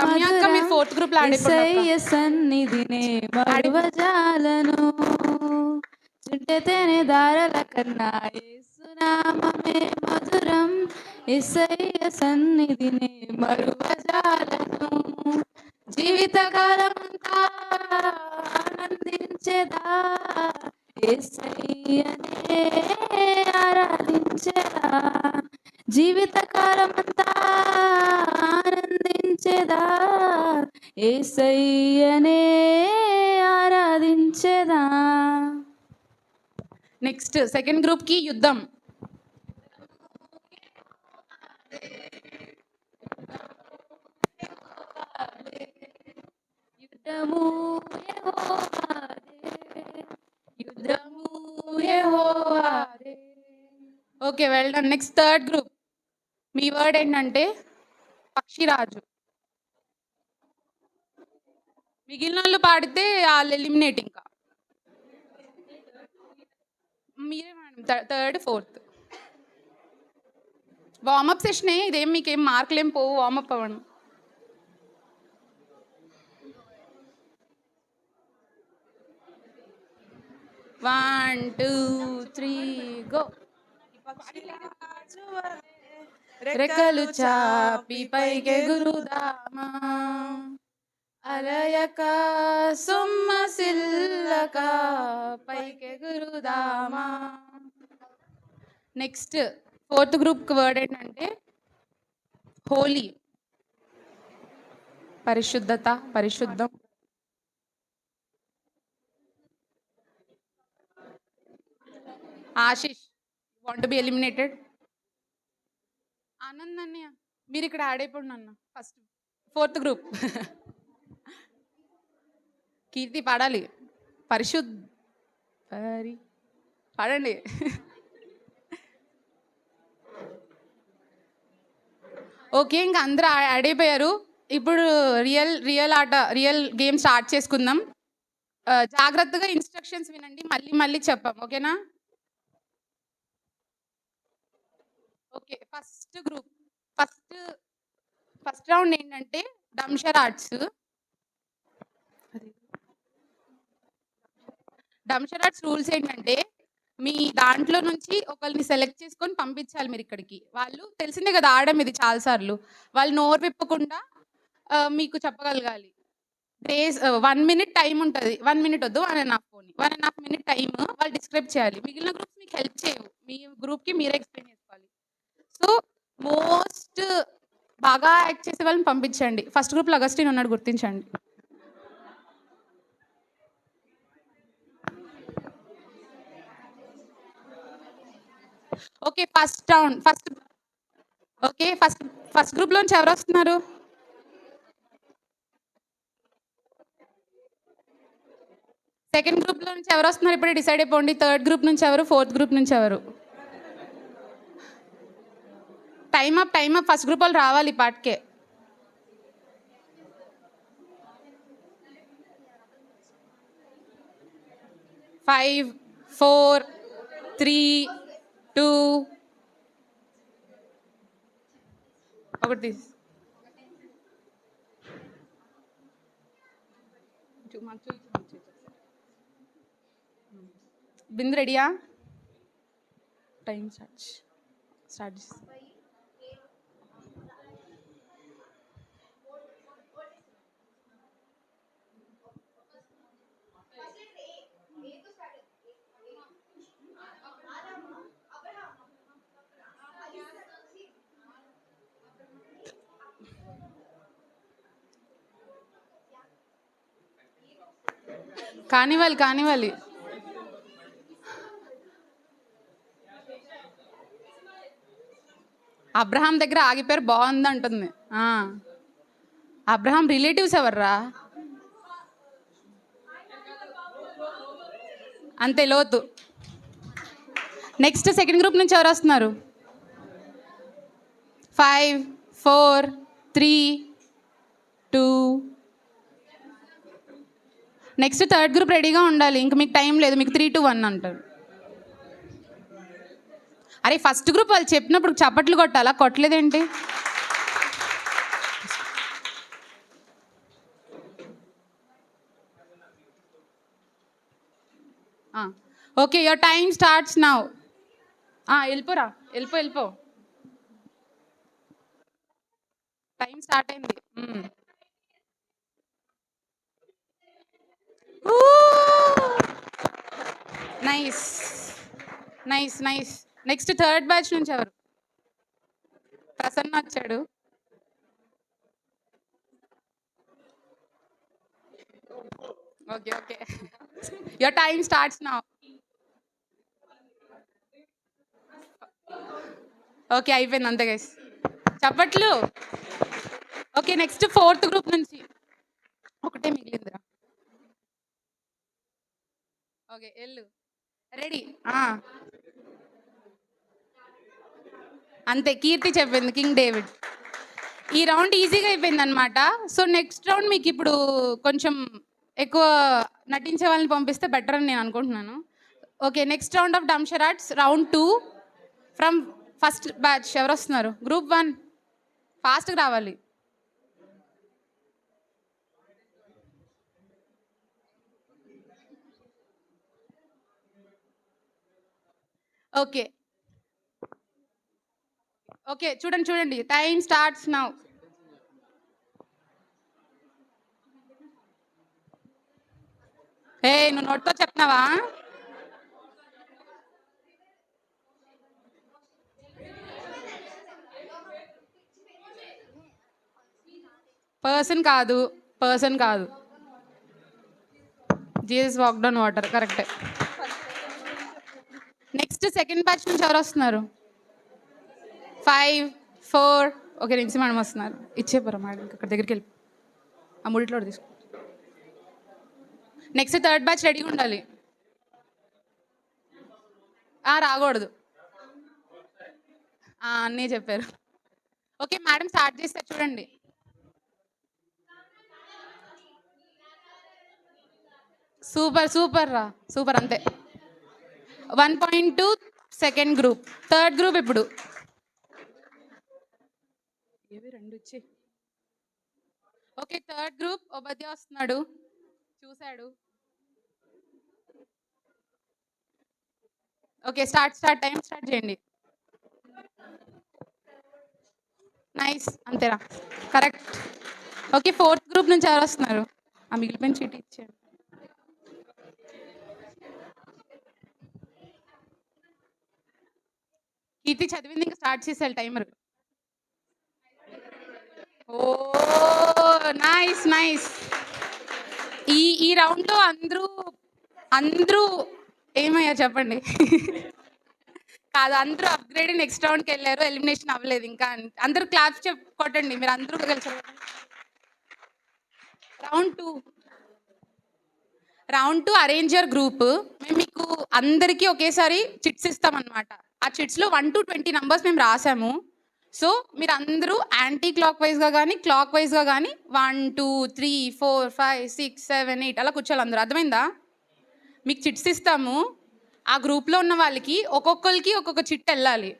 రమ్యాక్క మీరు fourth group లో యేసయ్య సన్నిధినే మరువజాలను చుట్టతేనే దారల కన్నా యేసునామమే మధురం యేసయ్య సన్నిధినే మరువజాలను జీవితకాలమంతా ఆనందించేదా యేసయ్యనే ఆరాధించేదా జీవితకాలమంతా ఆనందించేదా యేసయ్యనే ఆరాధించేదా. నెక్స్ట్ సెకండ్ గ్రూప్ కి యుద్ధం. యుద్ధము యెహోవాదే, యుద్ధము యెహోవాదే. Okay, well done. Next third group. మీ వర్డ్ ఏంటంటే పక్షిరాజు. మిగిలిన వాళ్ళు పాడితే వాళ్ళు ఎలిమినేట్. ఇంకా మీరే మేడం థర్డ్ ఫోర్త్. వార్మప్ సెషనే ఇదేం, మీకేం మార్కులు ఏం పోవు, వార్మప్ అవ్వండి. One two three go. రెక్కలు చాపి పైకెగురుదామా, అలయక సొమ్మసిల్లక పైకెగురుదామా. నెక్స్ట్ ఫోర్త్ గ్రూప్ వర్డ్ ఏంటంటే హోలీ, పరిశుద్ధత, పరిశుద్ధం. Ashish won't be eliminated. Anand అన్నయ్య మీరు ఇక్కడ యాడ్ అయిపోండి అన్న. First fourth group. కీర్తి పాడాలి. పాడండి. ఓకే, ఇంకా అందరూ యాడ్ అయిపోయారు. ఇప్పుడు రియల్ గేమ్ స్టార్ట్ చేసుకుందాం. జాగ్రత్తగా ఇన్స్ట్రక్షన్స్ వినండి, మళ్ళీ మళ్ళీ చెప్పాం, ఓకేనా? Okay, first group first round ఏంటంటే డంషరాట్స్. డంషరాట్స్ రూల్స్ ఏంటంటే మీ దాంట్లో నుంచి ఒకరిని సెలెక్ట్ చేసుకొని పంపించాలి మీరు ఇక్కడికి. వాళ్ళు తెలిసిందే కదా, ఆడడం ఇది చాలాసార్లు. వాళ్ళు నోరు విప్పకుండా మీకు చెప్పగలగాలి. 1 minute టైం ఉంటుంది. 1 minute వద్దు, 1.5 minute టైం వాళ్ళు డిస్క్రైబ్ చేయాలి. మిగిలిన గ్రూప్స్ మీకు హెల్ప్ చేయవు, మీ గ్రూప్కి మీరే ఎక్స్ప్లెయిన్ చేసుకోవాలి. సో మోస్ట్ బాగా యాక్ట్ చేసే వాళ్ళని పంపించండి. ఫస్ట్ గ్రూప్లో అగస్టిన్ ఉన్నాడు, గుర్తించండి. Okay, first round first group లోంచి ఎవరు వస్తున్నారు? సెకండ్ గ్రూప్ లో నుంచి ఎవరు వస్తున్నారు ఇప్పుడే డిసైడ్ అయిపోండి. థర్డ్ గ్రూప్ నుంచి ఎవరు, ఫోర్త్ గ్రూప్ నుంచి ఎవరు? Time up. ఫస్ట్ గ్రూప్ వాళ్ళు రావాలి పాటికే. ఫైవ్, 4, 3, 2 ఒకటి. బిందు రెడీయా? టైం స్టార్ట్ చేసి కానివ్వాలి. అబ్రహాం దగ్గర ఆగిపోయారు, బాగుంది అంటుంది. అబ్రహాం రిలేటివ్స్ ఎవర్రా? అంతే లోతు. నెక్స్ట్ సెకండ్ గ్రూప్ నుంచి ఎవరు వస్తున్నారు? 5, 4, 3, 2. నెక్స్ట్ థర్డ్ గ్రూప్ రెడీగా ఉండాలి. ఇంక మీకు టైం లేదు, మీకు 3, 2, 1 అంటారు. అరే ఫస్ట్ గ్రూప్ వాళ్ళు చెప్పినప్పుడు చప్పట్లు కొట్టాలా? కొట్టలేదేంటి? Okay, your time starts now. వెళ్ళిపోరా, వెళ్ళిపో. టైం స్టార్ట్ అయింది. Nice nice nice. Next third batch నుంచి ఎవరు? ప్రసన్న వచ్చాడు. Okay okay, your time starts now. Okay, అయిపోయింది అంతే గైస్, చప్పట్లు. ఓకే, నెక్స్ట్ ఫోర్త్ గ్రూప్ నుంచి ఒకటే మిగిలిందిరా. ఓకే, వెళ్ళు. రెడీ? అంతే, కీర్తి చెప్పింది కింగ్ డేవిడ్. ఈ రౌండ్ ఈజీగా అయిపోయింది అనమాట. సో నెక్స్ట్ రౌండ్ మీకు ఇప్పుడు కొంచెం ఎక్కువ నటించే వాళ్ళని పంపిస్తే బెటర్ అని నేను అనుకుంటున్నాను. Okay, next round of dumb charades, round 2 from first batch. ఎవరు వస్తున్నారు? గ్రూప్ 1 ఫాస్ట్గా రావాలి. ఓకే ఓకే, చూడండి, టైం స్టార్ట్స్ నౌ. నువ్వు నోట్తో చెప్తున్నావా? పర్సన్ కాదు. జీసస్ వాక్డ్ ఆన్ వాటర్, కరెక్టే. నెక్స్ట్ సెకండ్ బ్యాచ్ నుంచి ఎవరు వస్తున్నారు? 5 4. ఓకే, రిన్సి మేడం వస్తున్నారు. ఇచ్చేపోరా మేడం, అక్కడ దగ్గరికి వెళ్ళి ఆ ముడిట్లో తీసుకో. నెక్స్ట్ థర్డ్ బ్యాచ్ రెడీగా ఉండాలి. రాకూడదు, అన్నీ చెప్పారు. ఓకే, మేడం స్టార్ట్ చేస్తారు చూడండి. సూపర్ రా, సూపర్, అంతే. 1.2 సెకండ్ గ్రూప్. థర్డ్ గ్రూప్ ఇప్పుడు. ఓకే, థర్డ్ గ్రూప్ ఉపాధ్య వస్తున్నాడు, చూశాడు. ఓకే, టైం స్టార్ట్ చేయండి. నైస్, అంతేరా, కరెక్ట్. ఓకే, ఫోర్త్ గ్రూప్ నుంచి ఎవరు వస్తున్నారు? ఆ మిగిలిపోయిన చీటీ ఇచ్చాడు. కీర్తి చదివింది, ఇంకా స్టార్ట్ చేసేయాలి టైమర్. ఓ నైస్. ఈ రౌండ్లో అందరూ ఏమయ్యా చెప్పండి? కాదు, అందరూ అప్గ్రేడ్ నెక్స్ట్ రౌండ్కి వెళ్ళారు, ఎలిమినేషన్ అవ్వలేదు ఇంకా. అందరూ క్లాప్స్ కొట్టండి, మీరు అందరూ కలిసి. Round 2 arrange your group. మేము మీకు అందరికీ ఒకేసారి చిట్స్ ఇస్తామన్నమాట. ఆ చిట్స్లో 1 to 20 నంబర్స్ మేము రాసాము. సో మీరు అందరూ యాంటీ క్లాక్ వైజ్గా కానీ క్లాక్ వైజ్గా కానీ 1 2 3 4 5 6 7 8 అలా కూర్చోవాలి అందరూ. అర్థమైందా? మీకు చిట్స్ ఇస్తాము. ఆ గ్రూప్లో ఉన్న వాళ్ళకి ఒక్కొక్కరికి ఒక్కొక్క చిట్ వెళ్ళాలి.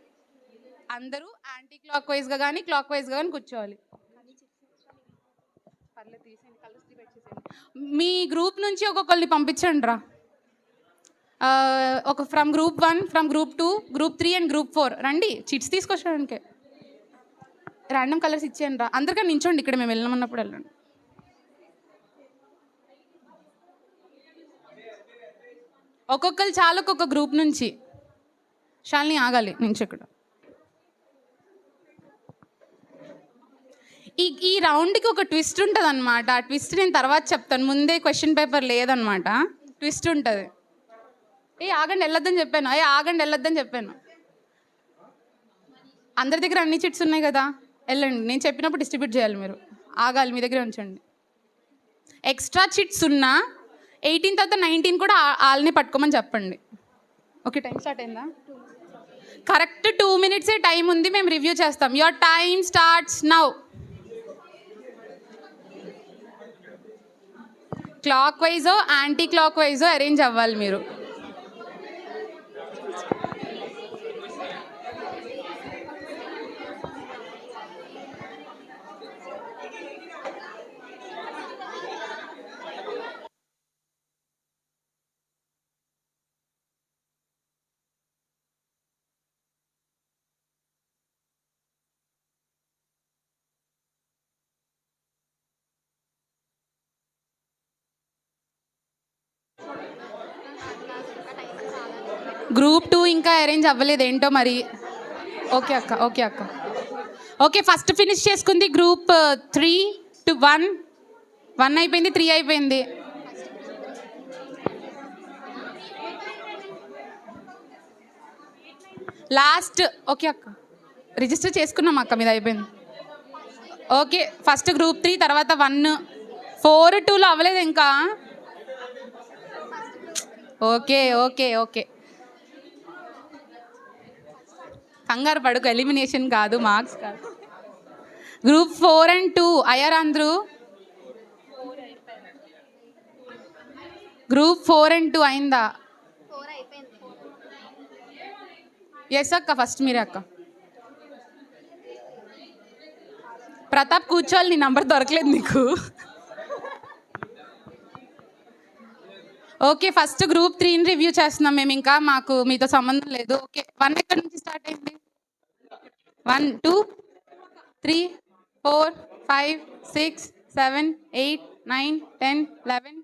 అందరూ యాంటీ క్లాక్ వైజ్గా కానీ క్లాక్ వైజ్గా కానీ కూర్చోవాలి. మీ గ్రూప్ నుంచి ఒక్కొక్కరిని పంపించండి రా. ఒక from group 1, from group 2, group 3 and group 4 రండి, చిట్స్ తీసుకొచ్చడానికి. ర్యాండమ్ కలర్స్ ఇచ్చేయండి రా. అందరికీ నించోండి, ఇక్కడ మేము వెళ్ళమన్నప్పుడు వెళ్ళండి. ఒక్కొక్కరు చాలు, ఒక్కొక్క గ్రూప్ నుంచి. శాలిని ఆగాలి నుంచి ఇక్కడ. ఈ రౌండ్కి ఒక ట్విస్ట్ ఉంటుంది అనమాట. ఆ ట్విస్ట్ నేను తర్వాత చెప్తాను, ముందే క్వశ్చన్ పేపర్ లేదనమాట, ట్విస్ట్ ఉంటుంది. ఆగండి వెళ్ళొద్దని చెప్పాను. అందరి దగ్గర అన్ని చిట్స్ ఉన్నాయి కదా, వెళ్ళండి. నేను చెప్పినప్పుడు డిస్ట్రిబ్యూట్ చేయాలి, మీరు ఆగాలి, మీ దగ్గర ఉంచండి. ఎక్స్ట్రా చిట్స్ ఉన్నా 18 తర్వాత 19 కూడా వాళ్ళని పట్టుకోమని చెప్పండి. ఓకే, టైం స్టార్ట్ అయిందా? కరెక్ట్ 2 minutes టైం ఉంది, మేము రివ్యూ చేస్తాం. Your time starts now. Clock వైజో యాంటీ క్లాక్ వైజో అరేంజ్ అవ్వాలి మీరు. గ్రూప్ 2 ఇంకా అరేంజ్ అవ్వలేదు ఏంటో మరి. ఓకే అక్క, ఓకే అక్క. ఓకే, ఫస్ట్ ఫినిష్ చేసుకుంది గ్రూప్ 3 టు 1. 1 అయిపోయింది, 3 అయిపోయింది. లాస్ట్. ఓకే అక్క, రిజిస్టర్ చేసుకున్నాం అక్క, మీద అయిపోయింది. ఓకే, ఫస్ట్ గ్రూప్ 3, తర్వాత 1. 4, 2లో అవ్వలేదు ఇంకా. ఓకే ఓకే ఓకే, కంగారు పడుకు, ఎలిమినేషన్ కాదు, మార్క్స్ కాదు. గ్రూప్ 4 and 2 అయ్యారు అందరూ. గ్రూప్ 4 and 2 అయిందా? ఎస్ అక్క, ఫస్ట్ మీరే అక్క. ప్రతాప్ కూర్చోవాలి, నీ నంబర్ దొరకలేదు నీకు. ఓకే, ఫస్ట్ గ్రూప్ 3ని రివ్యూ చేస్తున్నాం మేము, ఇంకా మాకు మీతో సంబంధం లేదు. ఓకే, 1 ఎక్కడి నుంచి స్టార్ట్ అయింది? 1, 2, 3, 4, 5, 6, 7, 8, 9, 10, 11.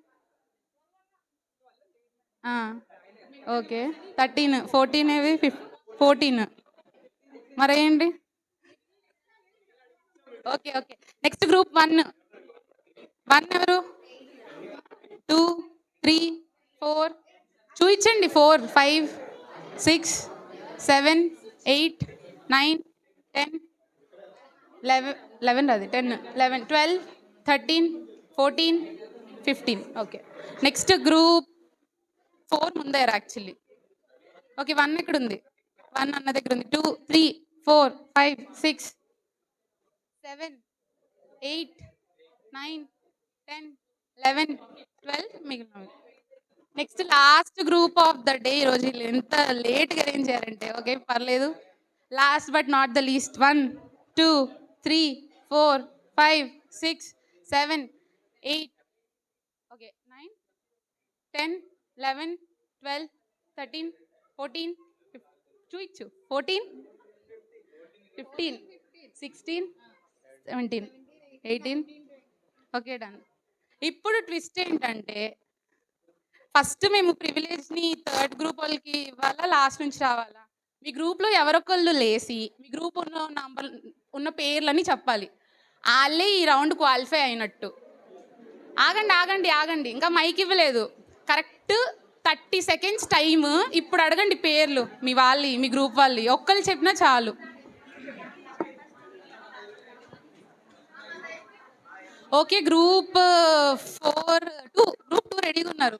ఓకే, 13, 14 ఏవి? 14 మరేంటి? Okay okay, next group 1. 1 ఎవరు? 2, 3, 4 చూయించండి. 4, 5, 6, 7, 8, 9, 10, 11 అది 10, 11, 12, 13, 14, 15. ఓకే, నెక్స్ట్ గ్రూప్ 4 ముందర యాక్చువల్లీ. ఓకే, 1 ఎక్కడ ఉంది? 1 అన్న దగ్గర ఉంది. 2, 3, 4, 5, 6, 7, 8, 9, 10, 11, 12 మిగిలినవి. Next last group of the day. ఈరోజు వీళ్ళు ఎంత లేట్గా అరేంజ్ చేయారంటే, ఓకే పర్లేదు. Last but not the least. 1, 2, 3, 4, 5, 6, 7, 8, okay 9, 10, 11, 12, 13, 14, చూయించు. 14, 15, 16, 17, 18. Okay done. ఇప్పుడు ట్విస్ట్ ఏంటంటే, ఫస్ట్ మేము ప్రివిలేజ్ని థర్డ్ గ్రూప్ వాళ్ళకి ఇవ్వాలా, లాస్ట్ నుంచి రావాలా? మీ గ్రూప్లో ఎవరొకళ్ళు లేసి మీ గ్రూప్ ఉన్న పేర్లని చెప్పాలి. వాళ్ళే ఈ రౌండ్ క్వాలిఫై అయినట్టు. ఆగండి ఆగండి ఆగండి, ఇంకా మైక్ ఇవ్వలేదు. Correct 30 seconds time. ఇప్పుడు అడగండి పేర్లు, మీ గ్రూప్ వాళ్ళు ఒక్కళ్ళు చెప్పినా చాలు. ఓకే, గ్రూప్ 2 రెడీగా ఉన్నారు.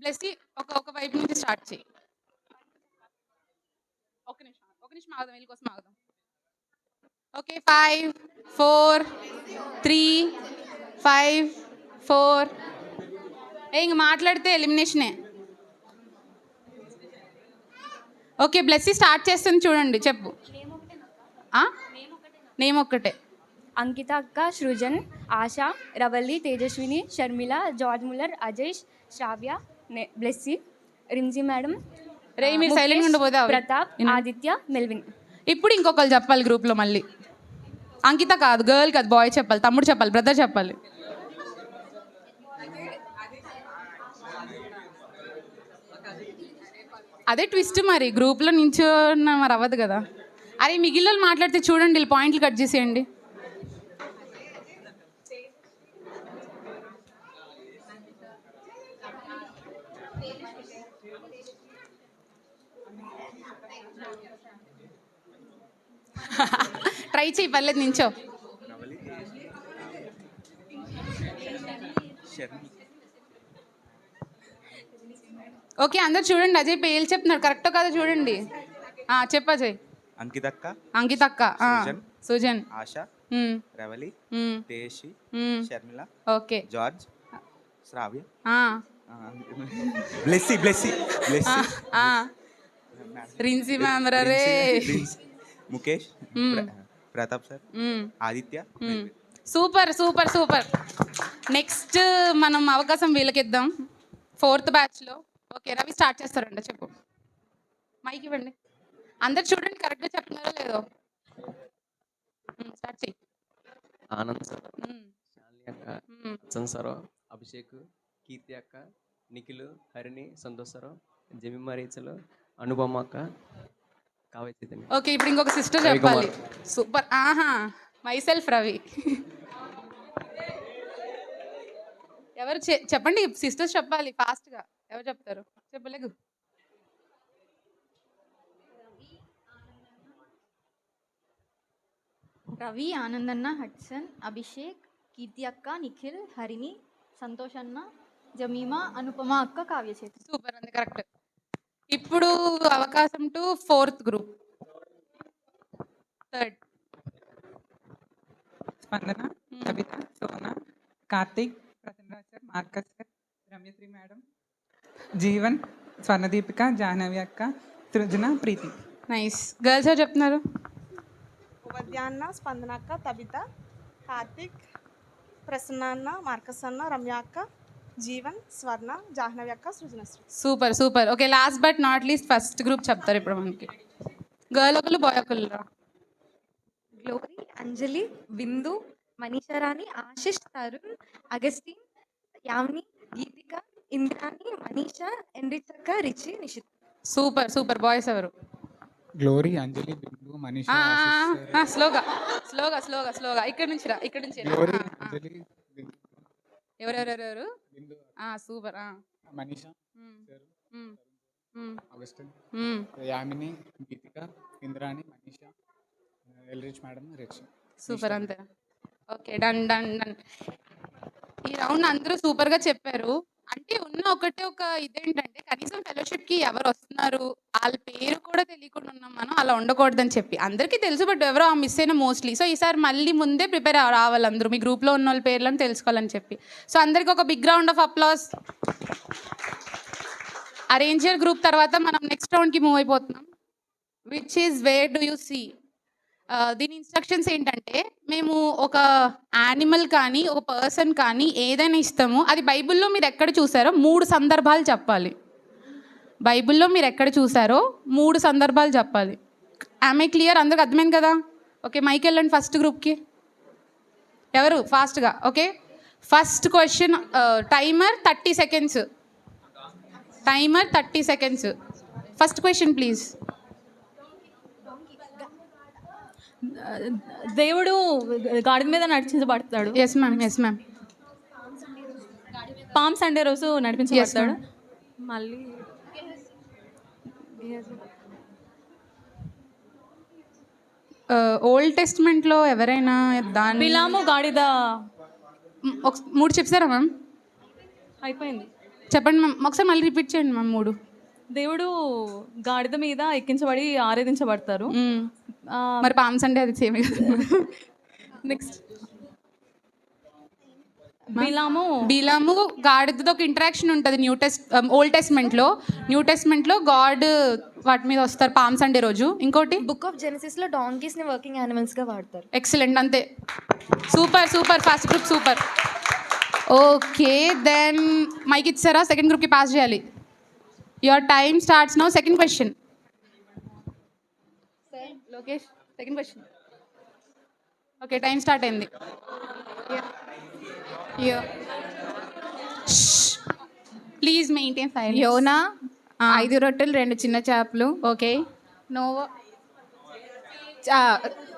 బ్లెస్సీ ఒక వైపు నుంచి స్టార్ట్ చేయి. ఒక నిమిషం ఆగుదాం, వీళ్ళ కోసం ఆగుదాం. ఓకే, 5, 4, 3, 5, 4. ఇంక మాట్లాడితే ఎలిమినేషనే. ఓకే, బ్లెస్సీ స్టార్ట్ చేస్తుంది చూడండి, చెప్పు. నేమ్ ఒక్కటే. అంకిత అక్క, సృజన్, ఆశ, రవల్లి, తేజస్విని, షర్మిల, జార్జ్ ముల్లర్, అజయ్, శ్రావ్య, బ్లెస్సీ, రిమ్జీ మేడం, రే మీరు సైలెంట్ ఉండబోదా? ప్రతాప్, ఆదిత్య, మెల్విన్. ఇప్పుడు ఇంకొకరు చెప్పాలి గ్రూప్లో మళ్ళీ. అంకిత కాదు, గర్ల్ కాదు, బాయ్ చెప్పాలి, తమ్ముడు చెప్పాలి, బ్రదర్ చెప్పాలి. అదే ట్విస్ట్ మరి, గ్రూప్లో నించున్న మరి అవ్వదు కదా. అరే మిగిలిన మాట్లాడితే చూడండి, వీళ్ళు పాయింట్లు కట్ చేసేయండి. ట్రై చేయి, పర్లేదు, నించో. ఓకే, అందరు చూడండి, అజయ్ పేర్లు చెప్తున్నాడు, కరెక్టో కాదో చూడండి. చెప్పు అజయ్. అంకిత అక్క, Sujan, Asha, Ravali, Tejaswi, Sharmila, okay George, Sravya, Blessy Blessy Blessy, Rincy ma'am, రే Mukesh, Pratap sir, Aditya. Super super super. Next మనం అవకాశం వీళ్ళకి ఇద్దాం, 4th బ్యాచ్లో. ఓకే, రవి స్టార్ట్ చేస్తారంట, చెప్పు. మైక్ ఇవ్వండి, అందరు చూడండి కరెక్ట్గా చెప్తున్నారో లేదో. స్టార్ట్ చేయి. ఆనంద్ సార్, శాలిని అక్క, సన్ సార్, అభిషేక్, కీర్తి అక్క, నిఖిల్, హరిణి, సంతోషరావు, జమీమా రేచలు, అనుపమ అక్క, కావ్య చైతన్య. ఓకే, ఇప్పుడు ఇంకొక సిస్టర్ రవి చెప్పాలి. కుమార్. సూపర్. ఆహా, మైసెల్ఫ్ రవి. ఎవరు చెప్పండి, సిస్టర్స్ చెప్పాలి ఫాస్ట్గా. ఎవరు చెప్తారు? చెప్పలేగు. రవి, ఆనందన్న, హడ్సన్, అభిషేక్, కీర్తి అక్క, నిఖిల్, హరిణి, సంతోష్ అన్న, జమీమా, అనుపమ అక్క, కావ్య చేతి. సూపర్, అంతే కరెక్ట్. ఇప్పుడు అవకాశం to fourth group. Third. Spandana, Kavitha, Sona, Karthik, Prasannaraj sir, Marcus sir, Ramyasri madam, Jeevan, Swarnadeepika, Jahnavi అక్క, సృజన, ప్రీతి. నైస్. గర్ల్స్ ఎవరు చెప్తున్నారు? ఉపాధ్యాన్న, స్పందనక్క, తబిత, కార్తిక్, ప్రసన్న అన్న, మార్కస్ అన్న, రమ్య అక్క, జీవన్, స్వర్ణ, జాహ్నవి అక్క, Srujanasri. Super super. Okay, last but not least first group చెప్తారు ఇప్పుడు మనకి. గర్ల్ ఒకళ్ళు, బాయ్ ఒకళ్ళు. గ్లోరీ, అంజలి, బిందు, మనీషారాణి, ఆశిష్, తరుణ్, అగస్టిన్, యామిని, గీతిక, ఇంద్రాణి, మనీషా, ఎన్రిచక్క, Richie, Nishith. Super super. Boys ఎవరు? గ్లోరీ, అంజలి, బిందు, మనీషా, స్లోగా స్లోగా స్లోగా స్లోగా. ఇక్కడ నుంచి రా, ఇక్కడ నుంచి రా. గ్లోరీ, అంజలి, బిందు, ఎవరెవరెవరు? Bindu, super. Manisha, Augustine, Yamini, Geethika, Indrani, Manisha, Elrich madam, Richie. Super, అంతే. Okay, done done done. ఈ రౌండ్ అందరూ సూపర్గా చెప్పారు. అంటే ఉన్న ఒకటే ఒక ఇదేంటంటే కనీసం ఫెలోషిప్కి ఎవరు వస్తున్నారు, వాళ్ళ పేరు కూడా తెలియకుండా ఉన్నాం మనం. అలా ఉండకూడదని చెప్పి అందరికీ తెలుసు, బట్ ఎవరో మిస్ అయిన మోస్ట్లీ. సో ఈసారి మళ్ళీ ముందే ప్రిపేర్ రావాలి అందరూ, మీ గ్రూప్లో ఉన్న వాళ్ళ పేర్లను తెలుసుకోవాలని చెప్పి. సో అందరికీ ఒక big round of applause. Arranger group తర్వాత మనం నెక్స్ట్ రౌండ్కి మూవ్ అయిపోతున్నాం, which is where do you see. దీని ఇన్స్ట్రక్షన్స్ ఏంటంటే, మేము ఒక యానిమల్ కానీ ఒక పర్సన్ కానీ ఏదైనా ఇస్తాము, అది బైబిల్లో మీరు ఎక్కడ చూసారో 3 సందర్భాలు చెప్పాలి. బైబిల్లో మీరు ఎక్కడ చూసారో 3 సందర్భాలు చెప్పాలి. ఆమె క్లియర్? అందరికి అర్థమైంది కదా? ఓకే, మైక్ వెళ్ళండి ఫస్ట్ గ్రూప్కి. ఎవరు ఫాస్ట్గా? Okay, first question. Timer 30 seconds. Timer 30 seconds. First question please. దేవుడు గాడిద మీద నడిపించబడతాడు. Yes ma'am, yes ma'am. Palm Sunday రోజు నడిపించబడతాడు. మళ్ళీ ఓల్డ్ టెస్ట్మెంట్లో ఎవరైనా దాని బిలాము గాడిద 3 చెప్పారా మ్యామ్? అయిపోయింది. చెప్పండి మ్యామ్, ఒకసారి మళ్ళీ రిపీట్ చేయండి మ్యామ్. 3. దేవుడు గాడిద మీద ఎక్కించబడి ఆరాధించబడతారు. మరి పామ్ సండే అది సేమ్ కదా. నెక్స్ట్ బిలాము గాడిదతో ఒక ఇంటరాక్షన్ ఉంటుంది న్యూ టెస్ట్మెంట్లో గాడ్ వాటి మీద వస్తారు పామ్ సండే రోజు. ఇంకోటి బుక్ ఆఫ్ జెనసిస్ లో డాంకీస్ ని వర్కింగ్ యానిమల్స్ గా వాడతారు. ఎక్సలెంట్, అంతే. Super super. First group super. Okay, then mike ఇచ్చారా? సెకండ్ గ్రూప్కి పాస్ చేయాలి. Your time starts now. Second question. Lokesh, second question. Okay, time start అయింది. Please maintain silence. యోనా 5 రొట్టెలు 2 చిన్న చేపలు. ఓకే. నోవా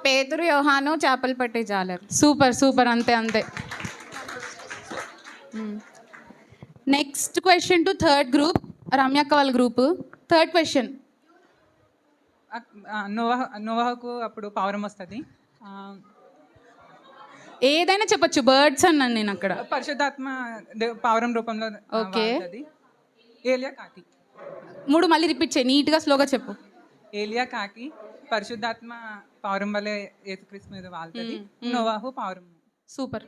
పేతురు యోహాను చేపలు పట్టే జాలరు. సూపర్ సూపర్, అంతే అంతే. Next question to third group, రమ్యక్క వాళ్ళ గ్రూప్. Third question. నోవాహకు అప్పుడు పావురం వస్తుంది. ఏదైనా చెప్పొచ్చు, బర్డ్స్ అన్నాను నేను అక్కడ. పరిశుద్ధాత్మ పావురం రూపంలో. ఓకే. ఏలియా కాకి. 3 మళ్ళీ రిపీట్ చేయి, నీట్గా స్లోగా చెప్పు. ఏలియా కాకి, పరిశుద్ధాత్మ పావురం వల్లే యేసుక్రీస్తు మీద వాళ్తుంది. నోవాహు పావురం. Super.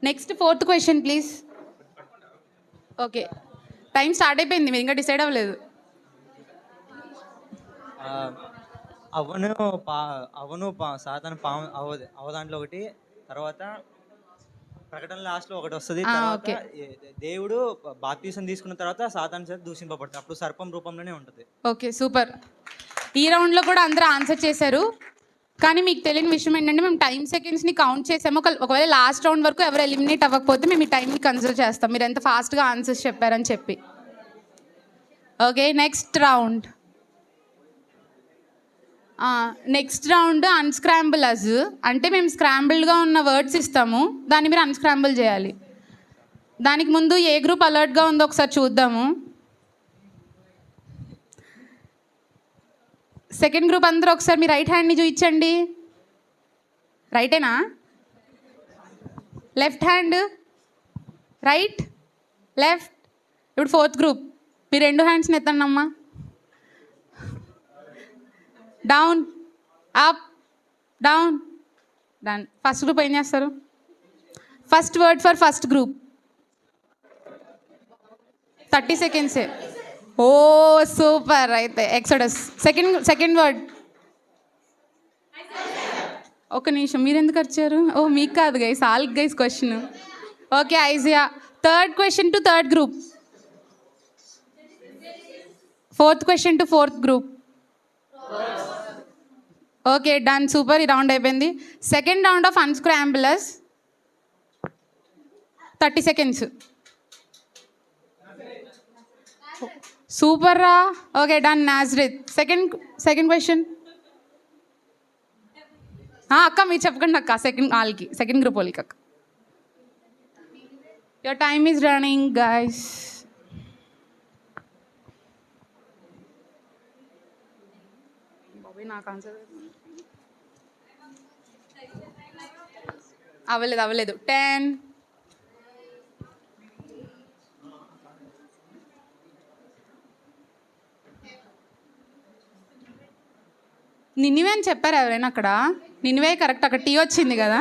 Next fourth question please. Okay, time start అయిపోయింది, మీరు ఇంకా డిసైడ్ అవ్వలేదు. సాతాను పాము అవదాంట్లో ఒకటి, తర్వాత ప్రకటన లాస్ట్లో ఒకటి వస్తుంది. ఓకే. దేవుడు బాప్తీసం తీసుకున్న తర్వాత సాతాను చేత దూషింపబడతాడు, అప్పుడు సర్పం రూపంలోనే ఉంటుంది. Okay, super. ఈ రౌండ్లో కూడా అందరూ ఆన్సర్ చేశారు. కానీ మీకు తెలియని విషయం ఏంటంటే మేము టైం సెకండ్స్ని కౌంట్ చేసాము. ఒకవేళ లాస్ట్ రౌండ్ వరకు ఎవరు ఎలిమినేట్ అవ్వకపోతే మేము ఈ టైంని కన్సిడర్ చేస్తాం మీరు ఎంత ఫాస్ట్గా ఆన్సర్స్ చెప్పారని చెప్పి. ఓకే, నెక్స్ట్ రౌండ్ అన్స్క్రాంబుల్ అస్. అంటే మేము స్క్రాంబుల్డ్గా ఉన్న వర్డ్స్ ఇస్తాము, దాన్ని మీరు అన్స్క్రాంబుల్ చేయాలి. దానికి ముందు ఏ గ్రూప్ అలర్ట్గా ఉందో ఒకసారి చూద్దాము. సెకండ్ గ్రూప్ అందరూ ఒకసారి మీ రైట్ హ్యాండ్ని చూపించండి. రైటేనా? Left hand, right, left. ఇప్పుడు ఫోర్త్ గ్రూప్ మీ 2 హ్యాండ్స్ని ఎత్తండి అమ్మా. Down, up, down, done. First group ఏం చేస్తారు? First word for first group 30 సెకండ్సే. ఓ సూపర్. అయితే ఎక్సోడస్. Second word. ఒక నిమిషం, మీరు ఎందుకు వచ్చారు? ఓ మీకు కాదు guys, all guys question. Okay, ఐజియా. Third question to third group. Fourth question to fourth group. Okay, done, super. ఈ రౌండ్ అయిపోయింది. Second round of unscrambles 30 seconds. Super రా. Okay, done. Nazareth. Second question. అక్క మీరు చెప్పకండి అక్క. సెకండ్ గ్రూప్ వాళ్ళకి అక్క. Your time is running guys. నాకు ఆన్సర్ అవ్వలేదు. 10, నినివే అని చెప్పారు ఎవరైనా అక్కడ? నినివే కరెక్ట్, అక్కడ టీ వచ్చింది కదా.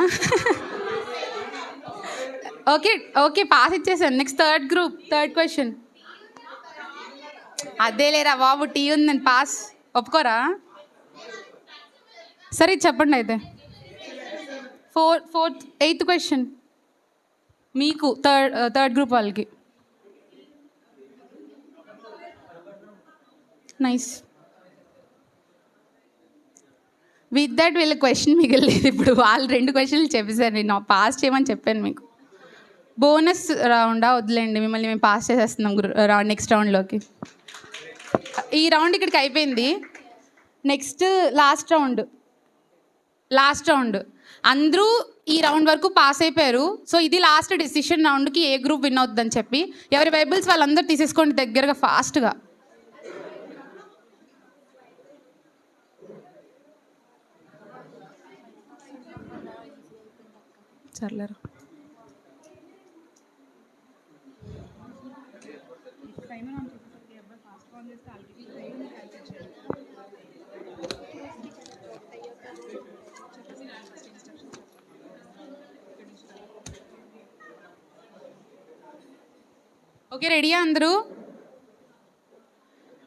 ఓకే పాస్ ఇచ్చేసాను. Next third group, third question. అదే లేరా బాబు, టీ ఉందండి. పాస్ ఒప్పుకోరా? సరే చెప్పండి అయితే. ఎయిత్ క్వశ్చన్ మీకు, థర్డ్ గ్రూప్ వాళ్ళకి. నైస్. విత్ దట్ వీళ్ళ క్వశ్చన్ మిగలేదు. ఇప్పుడు వాళ్ళు 2 క్వశ్చన్లు చెప్పేశారు, నేను పాస్ చేయమని చెప్పాను మీకు. బోనస్ రౌండా? వద్దులేండి, మిమ్మల్ని మేము పాస్ చేసేస్తున్నాం నెక్స్ట్ రౌండ్లోకి. ఈ రౌండ్ ఇక్కడికి అయిపోయింది. Next last round. అందరూ ఈ రౌండ్ వరకు పాస్ అయిపోయారు. సో ఇది లాస్ట్ డిసిషన్ రౌండ్కి ఏ గ్రూప్ విన్ అవుతుందని చెప్పి ఎవరి బైబిల్స్ వాళ్ళందరూ తీసేసుకోండి దగ్గరగా ఫాస్ట్గా. సర్లేరు. ఓకే, రెడీయా అందరూ?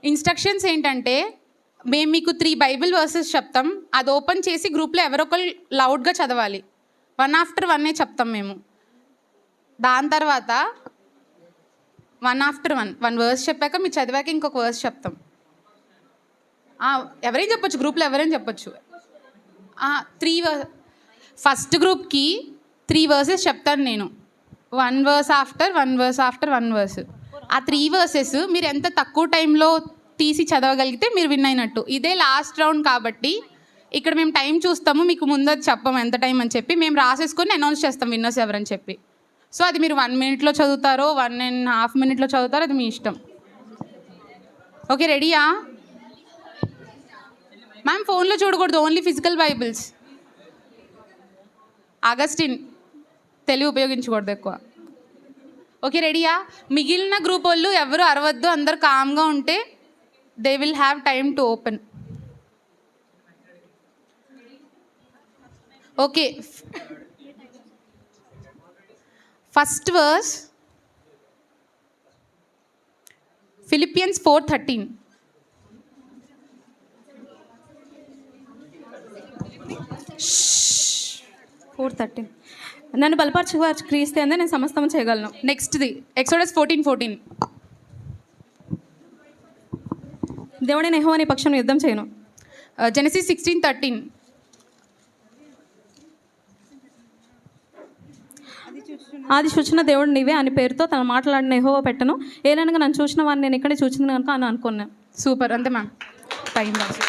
ఇన్స్ట్రక్షన్స్ ఏంటంటే మేము మీకు 3 బైబిల్ వర్సెస్ చెప్తాం. అది ఓపెన్ చేసి గ్రూప్లో ఎవరొకరు లౌడ్గా చదవాలి. 1 after 1 చెప్తాం మేము. దాని తర్వాత 1 after 1 వర్స్ చెప్పాక మీరు చదివాక ఇంకొక వర్స్ చెప్తాం. ఎవరైనా చెప్పొచ్చు, గ్రూప్లో ఎవరైనా చెప్పొచ్చు. 3 ఫస్ట్ గ్రూప్కి 3 వర్సెస్ చెప్తాను నేను. 1 verse after 1 verse after 1 verse. ఆ 3 verses మీరు ఎంత తక్కువ టైంలో తీసి చదవగలిగితే మీరు విన్ అయినట్టు. ఇదే లాస్ట్ రౌండ్ కాబట్టి ఇక్కడ మేము టైం చూస్తాము, మీకు ముందు అది చెప్పము ఎంత టైం అని చెప్పి. మేము రాసేసుకొని అనౌన్స్ చేస్తాం విన్నర్స్ ఎవరని చెప్పి. సో అది మీరు 1 minute చదువుతారో 1.5 minute చదువుతారో అది మీ ఇష్టం. ఓకే, రెడీయా? మ్యామ్ ఫోన్లో చూడకూడదు, only physical Bibles. Augustine Telugu ఉపయోగించకూడదు ఎక్కువ. ఓకే, రెడీయా? మిగిలిన గ్రూప్ వాళ్ళు ఎవరు అరవద్దు, అందరు కామ్గా ఉంటే they will have time to open. Okay, first verse Philippians 4:13. నన్ను బలపరచు క్రీస్తు అందే నేను సమస్తం చేయగలను. నెక్స్ట్ది ఎక్సోడస్ 14:14. దేవుడైన యెహోవా నీ పక్షంలో యుద్ధం చేయను. జెనసిస్ 16:13. ఆది చూసిన దేవుడు నీవే అని పేరుతో తన మాట్లాడిన యెహోవా పెట్టను ఏలనగా నన్ను చూసిన వాడిని నేను ఇక్కడే చూసింది కనుక అని అనుకున్నాను. సూపర్, అంతే మ్యామ్. టైం రాసి.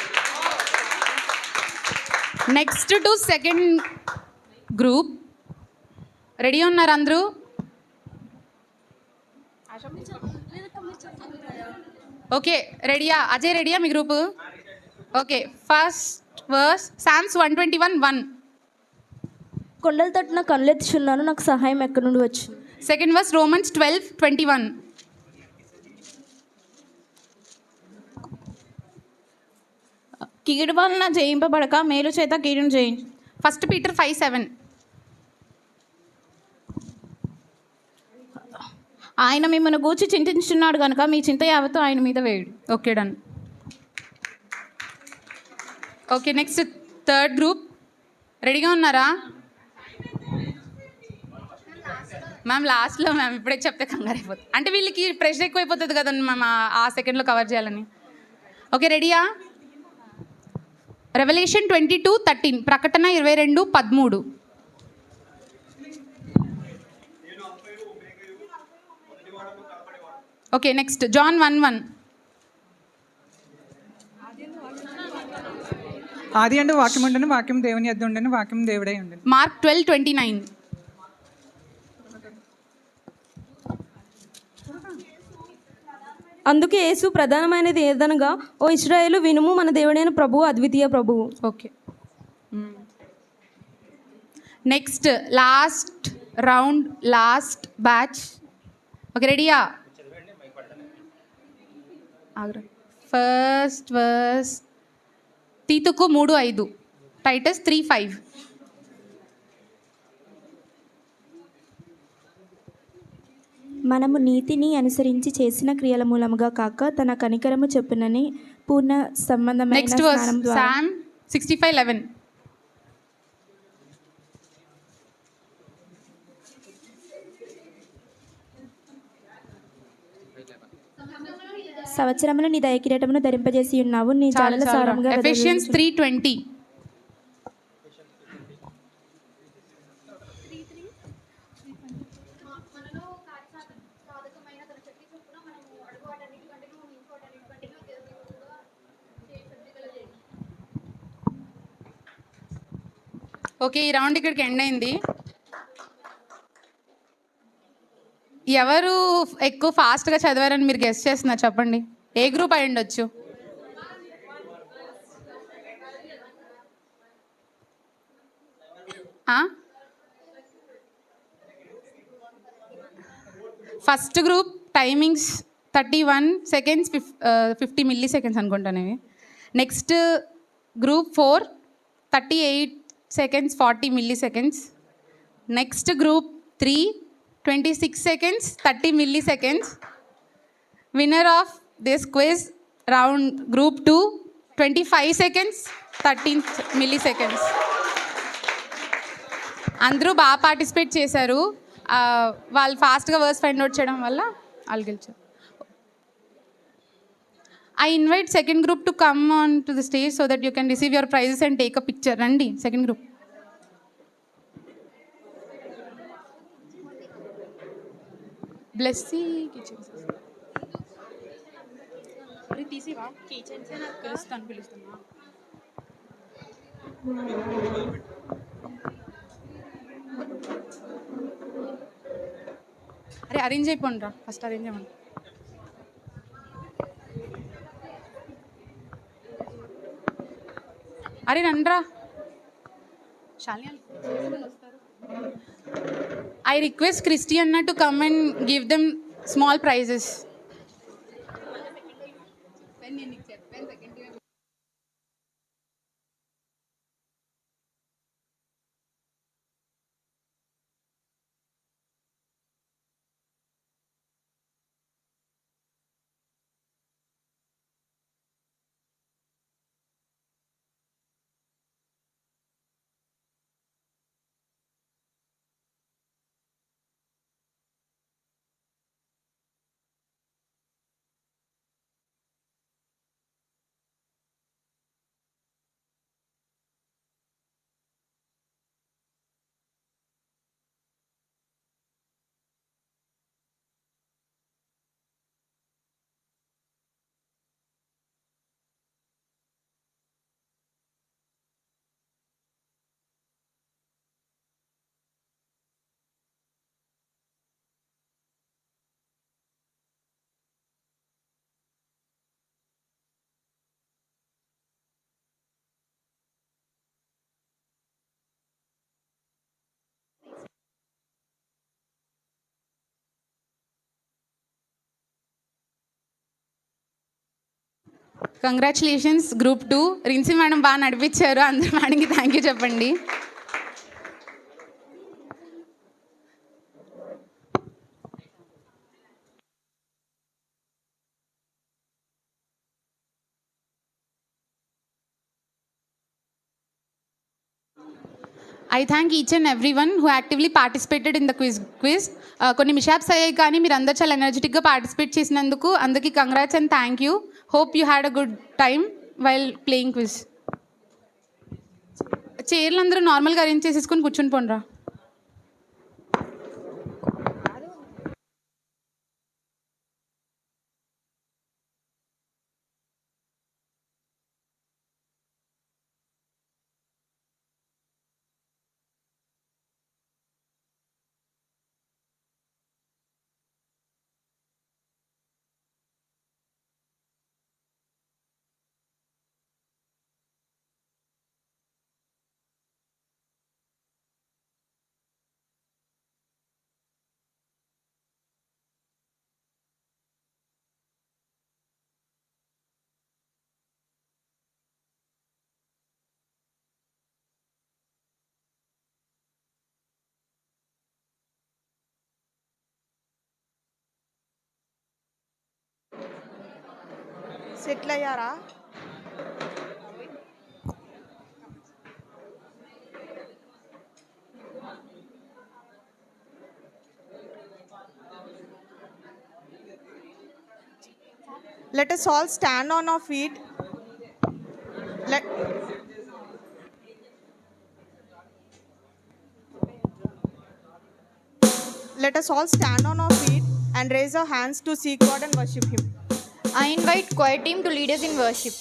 Next to second group. Ready ఉన్నారు అందరూ? ఓకే, రెడీయా? అజయ్ రెడీయా మీ group? Okay, first verse Psalms 121:1. కొండల తట్టున కళ్ళెత్తుచున్నాను, నాకు సహాయం ఎక్కడి నుండి వచ్చింది. Second verse Romans 12:21. కీడు వలన జయింపబడక మేలు చేత కీడును జయించు. First Peter 5:7. ఆయన మిమ్మల్ని గూర్చి చింతించున్నాడు కనుక మీ చింత యావత్తు ఆయన మీద వేయుడు. Okay, done. Okay, next third group. రెడీగా ఉన్నారా మ్యామ్? లాస్ట్లో మ్యామ్, ఇప్పుడే చెప్తే కంగారు అయిపోతుంది. అంటే వీళ్ళకి ప్రెషర్ ఎక్కువ అయిపోతుంది కదండి మ్యామ్, ఆ సెకండ్లో కవర్ చేయాలని. ఓకే, రెడీయా? రెవల్యూషన్ 22:13. ప్రకటన 22:13. Okay, next John 1:1. ఆది అందు వాక్యం ఉండను, వాక్యం దేవుని యొద్ద ఉండను, వాక్యం దేవుడై ఉండను. మార్క్ 12:29. అందుకే యేసు ప్రధానమైనది ఏదనగా, ఓ ఇశ్రాయేలు వినుము, మన దేవుడైన ప్రభువు అద్వితీయ ప్రభువు. Okay, next last round, last batch. Okay, రెడీయా? ఫస్ట్ వర్స్ తీతుకు 3:5, టైటస్ 3:5. మనము నీతిని అనుసరించి చేసిన క్రియల మూలముగా కాక తన కనికరము చెప్పునని పూర్ణ సంబంధమైన నెక్స్ట్ వర్స్ స్నానం ద్వారా. సామ్ 65:11. సంవత్సరములు నీ దయకిరీటమును ధరింపజేసి ఉన్నావు, నీ జాడల సారముగా ఎఫెషియన్స్ 3:20. ఓకే, ఈ రౌండ్ ఇక్కడికి ఎండ్ అయింది. ఎవరు ఎక్కువ ఫాస్ట్గా చదివారని మీరు గెస్ట్ చేస్తున్నారు చెప్పండి. ఏ గ్రూప్ అయి ఉండొచ్చు? First group timings 31 seconds, 50 milliseconds అనుకుంటాను ఇవి. Next group 4 38 seconds, 40 milliseconds. Next group 3 26 seconds, 30 milliseconds. Winner of this quiz round group 2 25 seconds, 13 milliseconds. అందరూ బాగా పార్టిసిపేట్ చేశారు. వాళ్ళు ఫాస్ట్గా వర్స్ ఫైండ్ అవుట్ చేయడం వల్ల వాళ్ళు గెలిచారు. I invite second group to come on to the stage so that you can receive your prizes and take a picture. Randi, second group. Blessy kitchens. అరే తీసివా కిచెన్స్ నాకు పిలుస్తాను. అరే అరేంజ్ అయిపోండి రా, ఫస్ట్ అరేంజ్ అవ్వండి. అరే రండ్రా శాలిని వస్తారు. I request Christiana to come and give them small prizes. Congratulations group 2. Rincy madam బాగా నడిపించారు. అందరూ మేడంకి థ్యాంక్ యూ చెప్పండి. I thank each and everyone who actively participated in the quiz. కొన్ని మిషాప్స్ అయ్యాయి కానీ మీరు అందరూ చాలా ఎనర్జెటిక్గా పార్టిసిపేట్ చేసినందుకు అందరికీ congrats and thank you. Hope you had a good time while playing quiz. చైర్లు అందరూ నార్మల్గా అరేంజ్ చేసేసుకొని కూర్చొని పోండ్రా. సెటిల్ అయ్యారా? Let us all stand on our feet. Let us all stand on our feet and raise our hands to seek God and worship Him. I invite choir team to lead us in worship.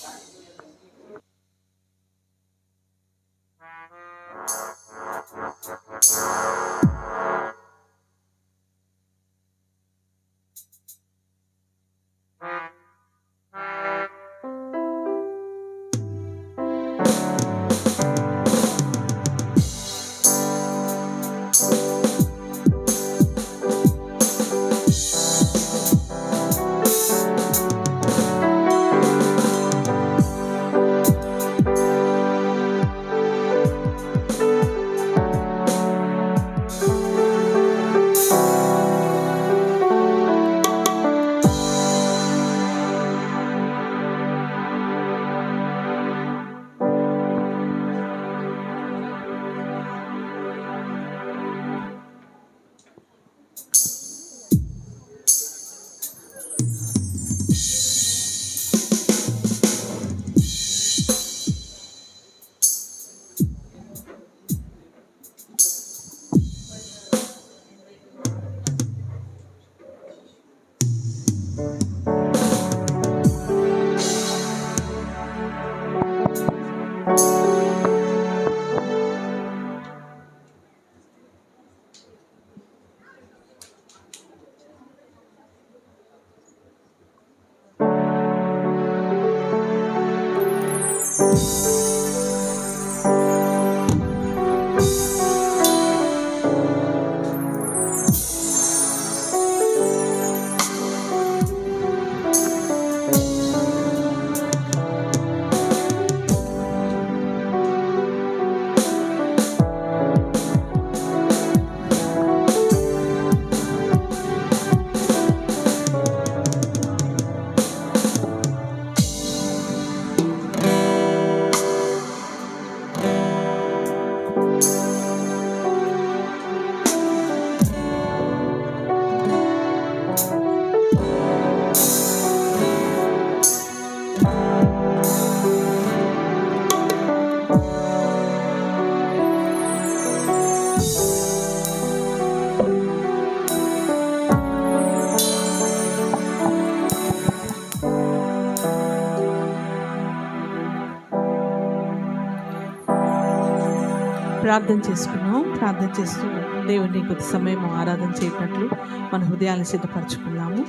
ప్రార్థన చేసుకున్నాం. ప్రార్థన చేస్తూ దేవుని కొద్ది సమయం ఆరాధన చేయటట్లు మన హృదయాలను సిద్ధపరచుకున్నాము.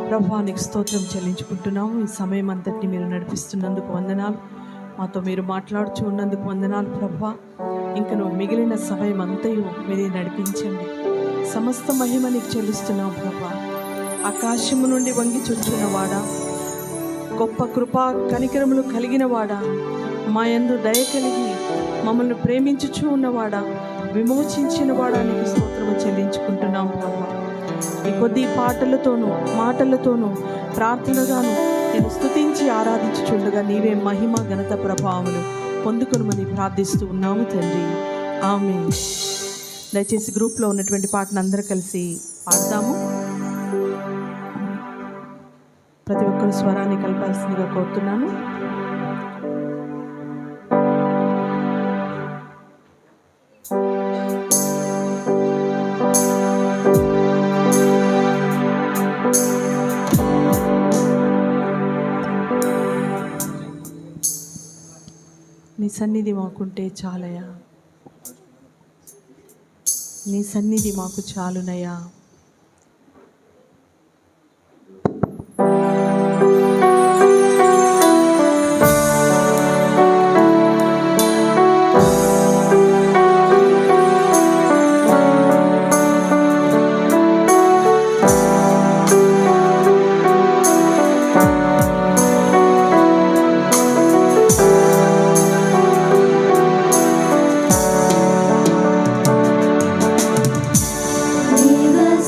ప్రభువా నీకు స్తోత్రం చెల్లించుకుంటున్నాము. ఈ సమయం అంతటిని మీరు నడిపిస్తున్నందుకు వందనాలు. మాతో మీరు మాట్లాడుచూ ఉన్నందుకు వందనాలు ప్రభువా. ఇంకను మిగిలిన సమయం అంతయు మీరే నడిపించండి. సమస్త మహిమ నీకు చెల్లిస్తున్నాం ప్రభువా. ఆకాశము నుండి వంగి చుచ్చున్న వాడా, గొప్ప కృపా కనికరములు కలిగిన వాడా, మా యందు దయ కలిగి మమ్మల్ని ప్రేమించుచూ ఉన్నవాడా, విమోచించిన వాడా నీకు స్తోత్రము చెల్లించుకుంటున్నాం ప్రభా. ఈ కొద్ది పాటలతోనూ మాటలతోనూ ప్రార్థనగాను నేను స్తుతించి ఆరాధించుచుండగా నీవే మహిమ ఘనత ప్రభావములు పొందుకొనమని ప్రార్థిస్తూ ఉన్నాము తండ్రి. ఆమేన్. దయచేసి గ్రూప్లో ఉన్నటువంటి పాటను అందరూ కలిసి పాడతాము. ప్రతి ఒక్కరు స్వరాన్ని కలపాల్సిందిగా కోరుతున్నాను. నీ సన్నిధి మాకుంటే చాలయా, నీ సన్నిధి మాకు చాలునయా. Give us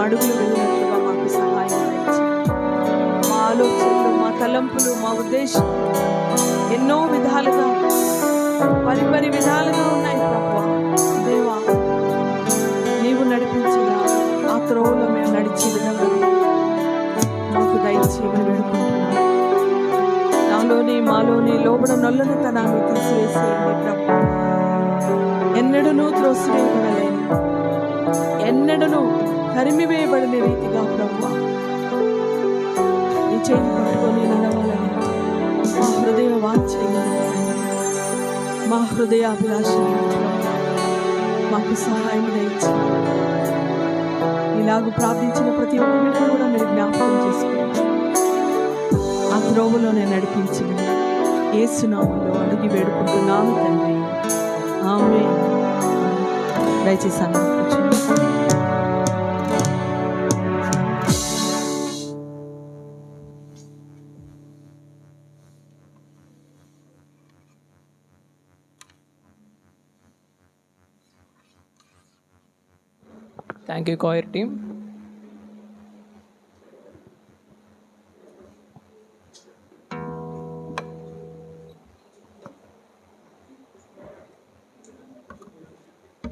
అడుగులు వెళ్ళినట్లుగా మాకు సహాయం దయచేయండి. మా ఆలోచనలు, మా తలంపులు, మా ఉద్దేశం ఎన్నో విధాలుగా పరిపరి విధాలుగా ఉన్నాయి ప్రభువా. దేవా, నీవు నడిపించిన ఆ త్రోవలో మేము నడిచే విధంగా మాకు దయచేయమని వేడుకుంటున్నాను. నాలోని మాలోని లోపల నొల్లనితనాన్ని తీసివేసేయండి ప్రభు. ఎన్నడూనూ త్రోసివేయబడలేని, ఎన్నడూనూ తరిమివేయబడిన రీతిగా ప్రభు నీ చేయి పట్టుకొని నడవాలని మా హృదయ వాంఛని, మా హృదయాభిలాషని మాకు సహాయం దయచేయండి. ఇలాగ ప్రార్థించిన ప్రతి ఒక్క బిడ్డను కూడా మీరు జ్ఞాపకం చేసుకోండి. ఆ త్రోవలోనే నడిపించిన యేసునామములో అడిగి వేడుకుంటున్నాను తండ్రి. ఆమేన్. దయచేసి అందరూ కూర్చోండి. Thank you, choir team.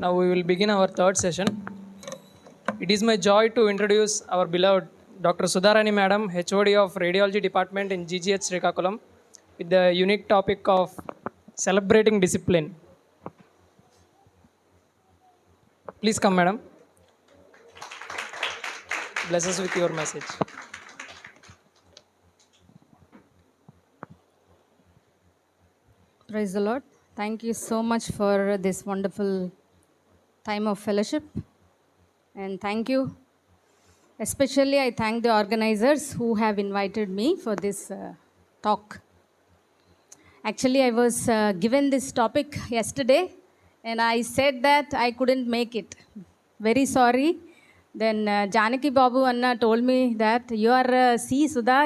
Now we will begin our third session. It is my joy to introduce our beloved Dr. Sudharani Madam, HOD of Radiology Department in GGH Srikakulam, with the unique topic of celebrating discipline. Please come, Madam. Bless us with your message. Praise the Lord. Thank you so much for this wonderful time of fellowship. And thank you. Especially I thank the organizers who have invited me for this talk. Actually, I was given this topic yesterday and I said that I couldn't make it. Very sorry. Then Janaki Babu Anna told me that you are, see Sudha,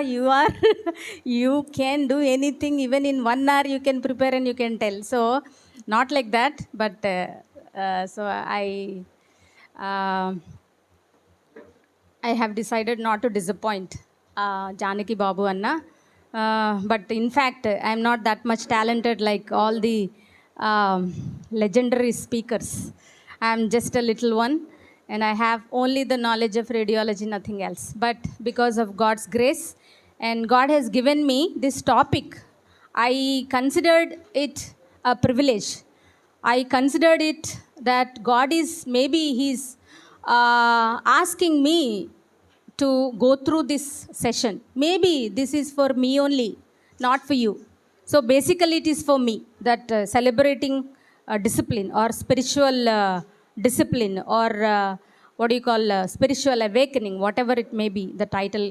you can do anything, even in 1 hour you can prepare and you can tell. So, not like that, but so I have decided not to disappoint Janaki Babu Anna. But in fact, I am not that much talented like all the legendary speakers. I am just a little one. And I have only the knowledge of radiology, nothing else. But because of God's grace, and God has given me this topic, I considered it a privilege. I considered it that God is, maybe He's asking me to go through this session. Maybe this is for me only, not for you. So basically it is for me, that celebrating discipline or spiritual discipline or what do you call spiritual awakening, whatever it may be, the title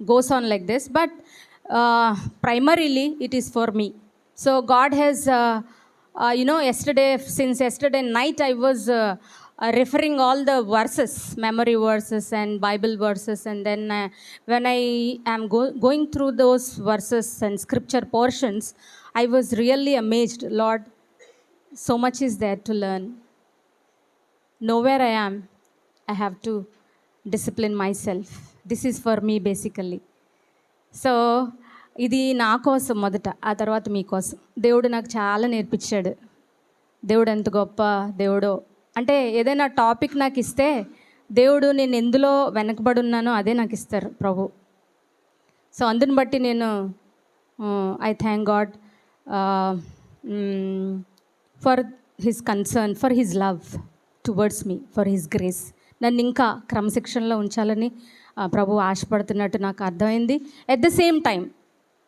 goes on like this, but primarily it is for me. So God has yesterday, since yesterday night I was referring all the verses, memory verses and Bible verses, and then when I am going through those verses and scripture portions, I was really amazed. Lord, so much is there to learn. Nowhere I am, I have to discipline myself. This is for me basically. So ఇది నా కోసం మొదట, ఆ తర్వాత మీకోసం. దేవుడు నాకు చాలా నేర్పించాడు. దేవుడు ఎంత గొప్ప దేవుడో. అంటే ఏదైనా టాపిక్ నాకు ఇస్తే దేవుడు నేను ఎందులో వెనకబడి ఉన్నానో అదే నాకు ఇస్తారు ప్రభు. సో అందుని బట్టి నేను I thank God for his concern, for his love towards me, for his grace. నన్ను ఇంకా క్రమశిక్షణలో ఉంచాలని ప్రభు ఆశపడుతున్నట్టు నాకు అర్థమైంది. At the same time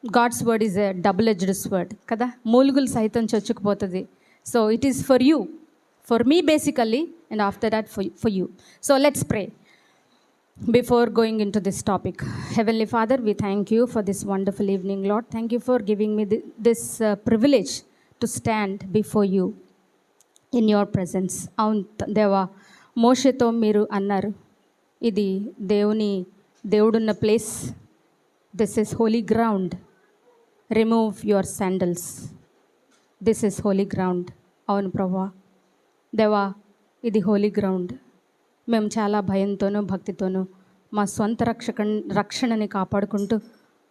God's word is a double edged sword కదా, మూలుగులు సైతం చొచ్చుకుపోతుంది. So it is for you, for me basically, and after that for you. So let's pray before going into this topic. Heavenly Father, we thank you for this wonderful evening, Lord. Thank you for giving me this privilege to stand before you in your presence. అవును దేవా, మోషేతో మీరు అన్నారు, ఇది దేవుడున్న place, this is holy ground, remove your sandals, this is holy ground. అవును ప్రభా, దేవా, ఇది హోలీ గ్రౌండ్. మేము చాలా భయంతోనూ భక్తితోనూ మా సొంత రక్షణని కాపాడుకుంటూ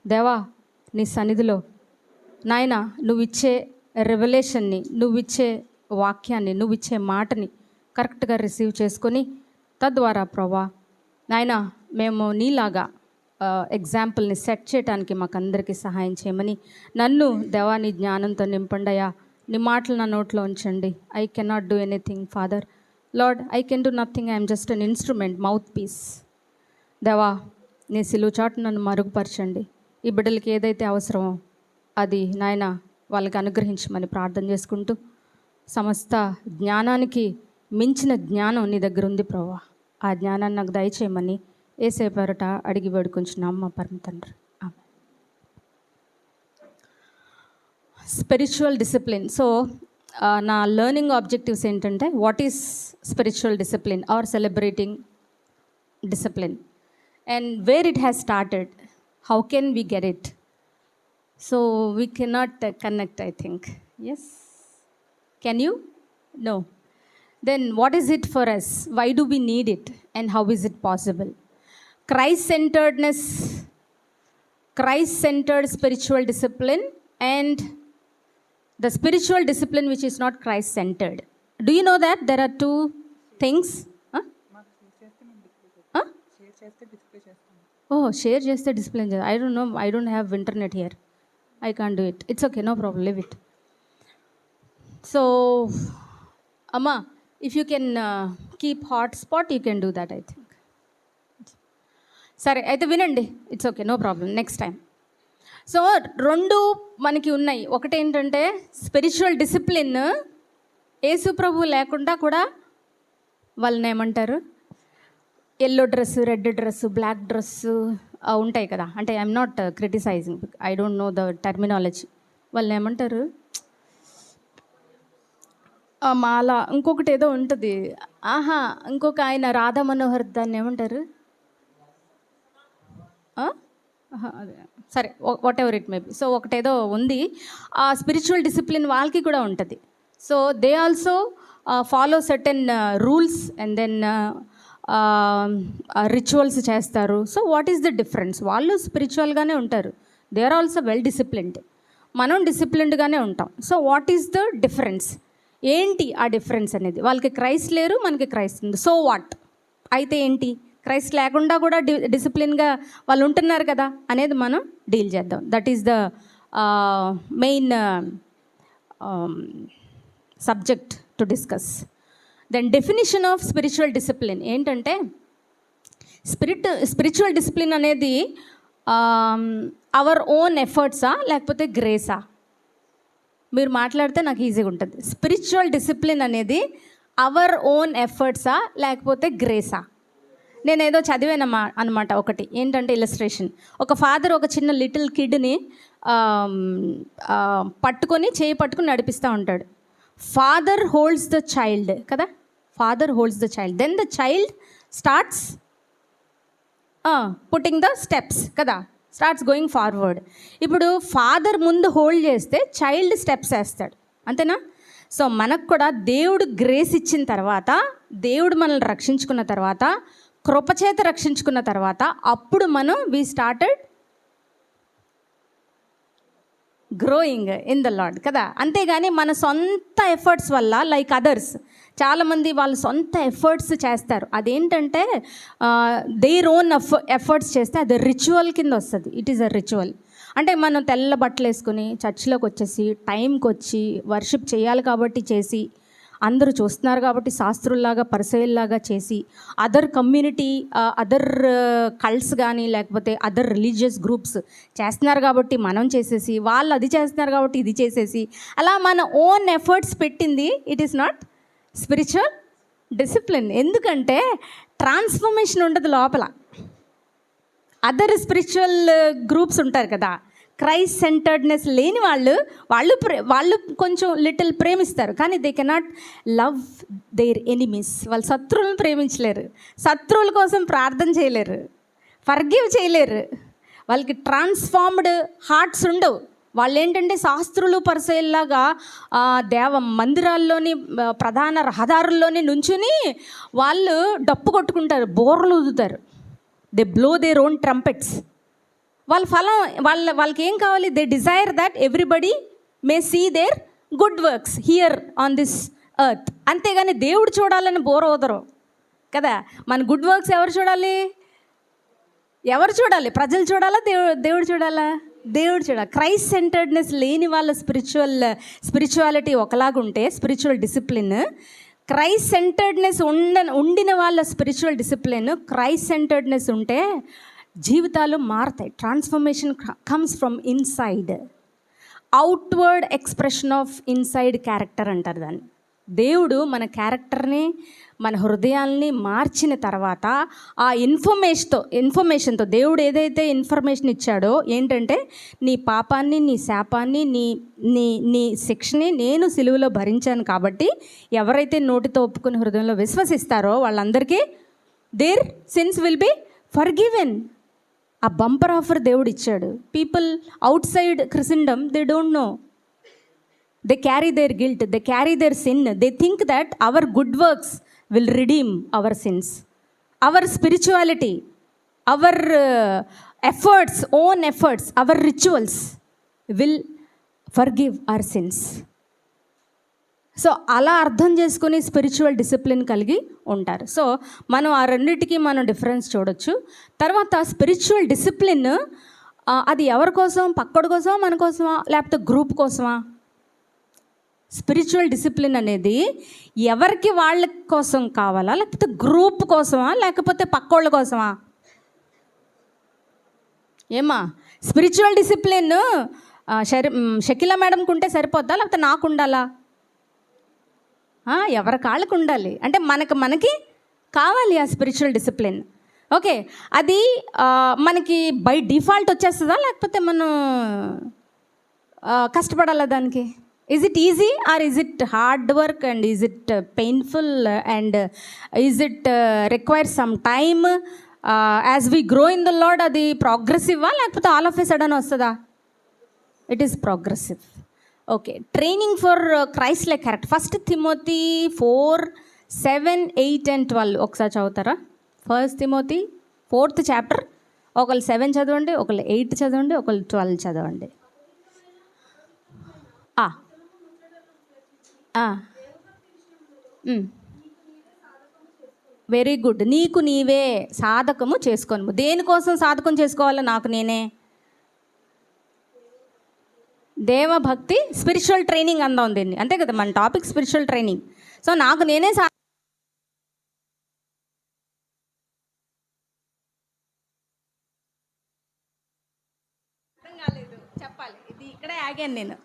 దేవా నీ సన్నిధిలో నాయన నువ్విచ్చే రెవల్యూషన్ని, నువ్విచ్చే వాక్యాన్ని, నువ్విచ్చే మాటని కరెక్ట్గా రిసీవ్ చేసుకొని తద్వారా ప్రభా నాయన మేము నీలాగా ఎగ్జాంపుల్ని సెట్ చేయడానికి మాకు అందరికీ సహాయం చేయమని నన్ను దేవా నీ జ్ఞానంతో నింపండయా. నీ మాటలు నా నోట్లో ఉంచండి. I cannot do anything father. Lord, I can do nothing. I'm just an instrument, mouthpiece. దేవా నీ సిలువ చాటు నన్ను మరుగుపరచండి. ఈ బిడ్డలకి ఏదైతే అవసరమో అది నాయన వాళ్ళకి అనుగ్రహించమని ప్రార్థన చేసుకుంటూ, సమస్త జ్ఞానానికి మించిన జ్ఞానం నీ దగ్గర ఉంది ప్రభువా, ఆ జ్ఞానాన్ని నాకు దయచేయమని యేసయ్య పేరట అడిగి వేడుకుంటున్నాం మా పరమ తండ్రి. ఆమేన్. Spiritual discipline. సో నా లెర్నింగ్ ఆబ్జెక్టివ్స్ ఏంటంటే, what is spiritual discipline or celebrating discipline, and where it has started, how can we get it? So we cannot connect, I think. Yes? Can you? No. Then what is it for us? Why do we need it, and how is it possible? Christ-centeredness, Christ-centered spiritual discipline, and the spiritual discipline which is not Christ-centered. Do you know that there are two things? Oh, share చేస్తే display చేయాలి. I don't know. I don't have internet here. I can't do it. It's okay. No problem. Leave it. So, Amma, if you can keep hotspot, you can do that, I think. సరే అయితే వినండి. It's okay, no problem. Next time. So రెండు మనకి ఉన్నాయి. ఒకటి ఏంటంటే spiritual discipline, యేసు ప్రభు లేకుండా కూడా వాళ్ళని ఏమంటారు, yellow dress, red dress, black dress ఉంటాయి కదా. అంటే I'm not criticising, I don't know the terminology. వాళ్ళని ఏమంటారు, మాల, ఇంకొకటి ఏదో ఉంటుంది. ఇంకొక ఆయన రాధా మనోహర్, దాన్ని ఏమంటారు, అదే సరే, whatever it may be. So ఒకటేదో ఉంది. ఆ స్పిరిచువల్ డిసిప్లిన్ వాళ్ళకి కూడా ఉంటుంది. So they also follow certain rules and then rituals చేస్తారు. So what is the difference? వాళ్ళు స్పిరిచువల్గానే ఉంటారు, they are also well disciplined. మనం డిసిప్లిన్డ్గానే ఉంటాం. So what is the difference? ఏంటి ఆ డిఫరెన్స్ అనేది? వాళ్ళకి క్రైస్ట్ లేరు, మనకి క్రైస్ట్ ఉంది. సో వాట్ అయితే ఏంటి? క్రైస్ట్ లేకుండా కూడా డిసిప్లిన్గా వాళ్ళు ఉంటున్నారు కదా అనేది మనం డీల్ చేద్దాం. That is the main subject to discuss. Then definition of spiritual discipline ఏంటంటే, స్పిరిచువల్ డిసిప్లిన్ అనేది అవర్ ఓన్ ఎఫర్ట్సా లేకపోతే గ్రేసా? మీరు మాట్లాడితే నాకు ఈజీగా ఉంటుంది. స్పిరిచువల్ డిసిప్లిన్ అనేది అవర్ ఓన్ ఎఫర్ట్సా లేకపోతే గ్రేసా? నేను ఏదో చదివానమ్మా అనమాట. ఒకటి ఏంటంటే ఇల్లస్ట్రేషన్, ఒక ఫాదర్ ఒక చిన్న లిటిల్ కిడ్ని పట్టుకొని, చేయి పట్టుకొని నడిపిస్తూ ఉంటాడు. ఫాదర్ హోల్డ్స్ ద చైల్డ్ కదా, father holds the child, then the child starts putting the steps కదా, స్టార్ట్స్ గోయింగ్ ఫార్వర్డ్. ఇప్పుడు ఫాదర్ ముందు హోల్డ్ చేస్తే చైల్డ్ స్టెప్స్ వేస్తాడు, అంతేనా? సో మనకు కూడా దేవుడు గ్రేస్ ఇచ్చిన తర్వాత, దేవుడు మనల్ని రక్షించుకున్న తర్వాత, కృపచేత రక్షించుకున్న తర్వాత, అప్పుడు మనం we started growing in the lord కదా. అంతేగాని మన సొంత ఎఫర్ట్స్ వల్ల, లైక్ అదర్స్, చాలామంది వాళ్ళు సొంత ఎఫర్ట్స్ చేస్తారు. అదేంటంటే దేర్ ఓన్ ఎఫర్ట్స్ చేస్తే అది రిచువల్ కింద వస్తుంది. It is a ritual. అంటే మనం తెల్ల బట్టలు వేసుకుని చర్చిలోకి వచ్చేసి టైంకి వచ్చి వర్షిప్ చేయాలి కాబట్టి చేసి, అందరూ చూస్తున్నారు కాబట్టి శాస్త్రుల్లాగా పరిసయ్యుల్లాగా చేసి, అదర్ కమ్యూనిటీ, అదర్ కల్ట్స్ కానీ లేకపోతే అదర్ రిలీజియస్ గ్రూప్స్ చేస్తున్నారు కాబట్టి మనం చేసేసి, వాళ్ళు అది చేస్తున్నారు కాబట్టి ఇది చేసేసి, అలా మన ఓన్ ఎఫర్ట్స్ పెట్టింది it is not spiritual discipline. ఎందుకంటే ట్రాన్స్ఫర్మేషన్ ఉండదు లోపల. అదర్ స్పిరిచువల్ గ్రూప్స్ ఉంటారు కదా, క్రైస్ట్ సెంటర్డ్నెస్ లేని వాళ్ళు కొంచెం లిటిల్ ప్రేమిస్తారు, కానీ they cannot love their enemies. వాళ్ళు శత్రువులను ప్రేమించలేరు, శత్రువుల కోసం ప్రార్థన చేయలేరు, ఫర్గివ్ చేయలేరు. వాళ్ళకి ట్రాన్స్ఫార్మ్డ్ హార్ట్స్ ఉండవు. వాళ్ళు ఏంటంటే శాస్త్రులు పరిసయల్లాగా దేవ మందిరాల్లోని ప్రధాన రహదారుల్లోని నుంచుని వాళ్ళు డప్పు కొట్టుకుంటారు, బోర్లు ఊదుతారు. They blow their own trumpets. వాళ్ళ ఫలం వాళ్ళకి ఏం కావాలి? They desire that everybody may see their good works here on this earth. అంతేగాని దేవుడు చూడాలని బోర్ ఊదరు కదా. మన గుడ్ వర్క్స్ ఎవరు చూడాలి? ఎవరు చూడాలి? ప్రజలు చూడాలా? దేవుడు చూడాలా? దేవుడు చూడాలి. క్రైస్ట్ సెంటర్డ్నెస్ లేని వాళ్ళ స్పిరిచువాలిటీ ఒకలాగుంటే, స్పిరిచువల్ డిసిప్లిన్, క్రైస్ట్ సెంటర్డ్నెస్ ఉండిన వాళ్ళ స్పిరిచువల్ డిసిప్లిన్, క్రైస్ట్ సెంటర్డ్నెస్ ఉంటే జీవితాలు మారుతాయి. Transformation comes from inside. Outward expression of inside character అంటారు దాన్ని. దేవుడు మన క్యారెక్టర్ని, మన హృదయాల్ని మార్చిన తర్వాత ఆ ఇన్ఫర్మేషన్తో దేవుడు ఏదైతే ఇన్ఫర్మేషన్ ఇచ్చాడో ఏంటంటే, నీ పాపాన్ని, నీ శాపాన్ని, నీ శిక్షని నేను సిలువలో భరించాను కాబట్టి ఎవరైతే నోటితో ఒప్పుకుని హృదయంలో విశ్వసిస్తారో వాళ్ళందరికీ their sins will be forgiven. ఆ బంపర్ ఆఫర్ దేవుడు ఇచ్చాడు. People outside Christendom they don't know. They carry their guilt, they carry their sin. They think that our good works will redeem our sins. Our spirituality, our efforts, own efforts, our rituals will forgive our sins. So అలా అర్థం చేసుకుని spiritual discipline కలిగి ఉంటారు. So మనం ఆ రెండింటికి మనం difference చూడొచ్చు. తర్వాత స్పిరిచువల్ డిసిప్లిన్ అది ఎవరి కోసం? పక్కడి కోసమా, మన కోసమా, లేకపోతే గ్రూప్ కోసమా? స్పిరిచువల్ డిసిప్లిన్ అనేది ఎవరికి వాళ్ళ కోసం కావాలా, లేకపోతే గ్రూప్ కోసమా, లేకపోతే పక్కోళ్ళ కోసమా? ఏమా స్పిరిచువల్ డిసిప్లిన్ షకీలా మేడంకి ఉంటే సరిపోద్దా, లేకపోతే నాకు ఉండాలా? ఎవరి కాళ్ళకు ఉండాలి. అంటే మనకి కావాలి ఆ స్పిరిచువల్ డిసిప్లిన్. ఓకే, అది మనకి బై డిఫాల్ట్ వచ్చేస్తుందా, లేకపోతే మనం కష్టపడాలా దానికి? Is it easy or is it hard work and is it painful and is it require some time? As we grow in the Lord, అది progressive లేకపోతే all of a sudden వస్తుందా? It is progressive. Okay, training for Christ-like character. 1 Timothy 4:7, 8 and 12 ఒకసారి చదువుతారా? 1 Timothy 4th chapter. ఒకళ్ళు 7 చదవండి, ఒకళ్ళు 8 చదవండి, ఒకళ్ళు 12 చదవండి. Very good. నీకు నీవే సాధకము చేసుకోను. దేనికోసం సాధకం చేసుకోవాలో? నాకు నేనే. దేవభక్తి స్పిరిచువల్ ట్రైనింగ్ అందాం దీన్ని, అంతే కదా మన టాపిక్, స్పిరిచువల్ ట్రైనింగ్. సో నాకు నేనే చెప్పాలి. ఇది ఇక్కడే ఆగాను నేను.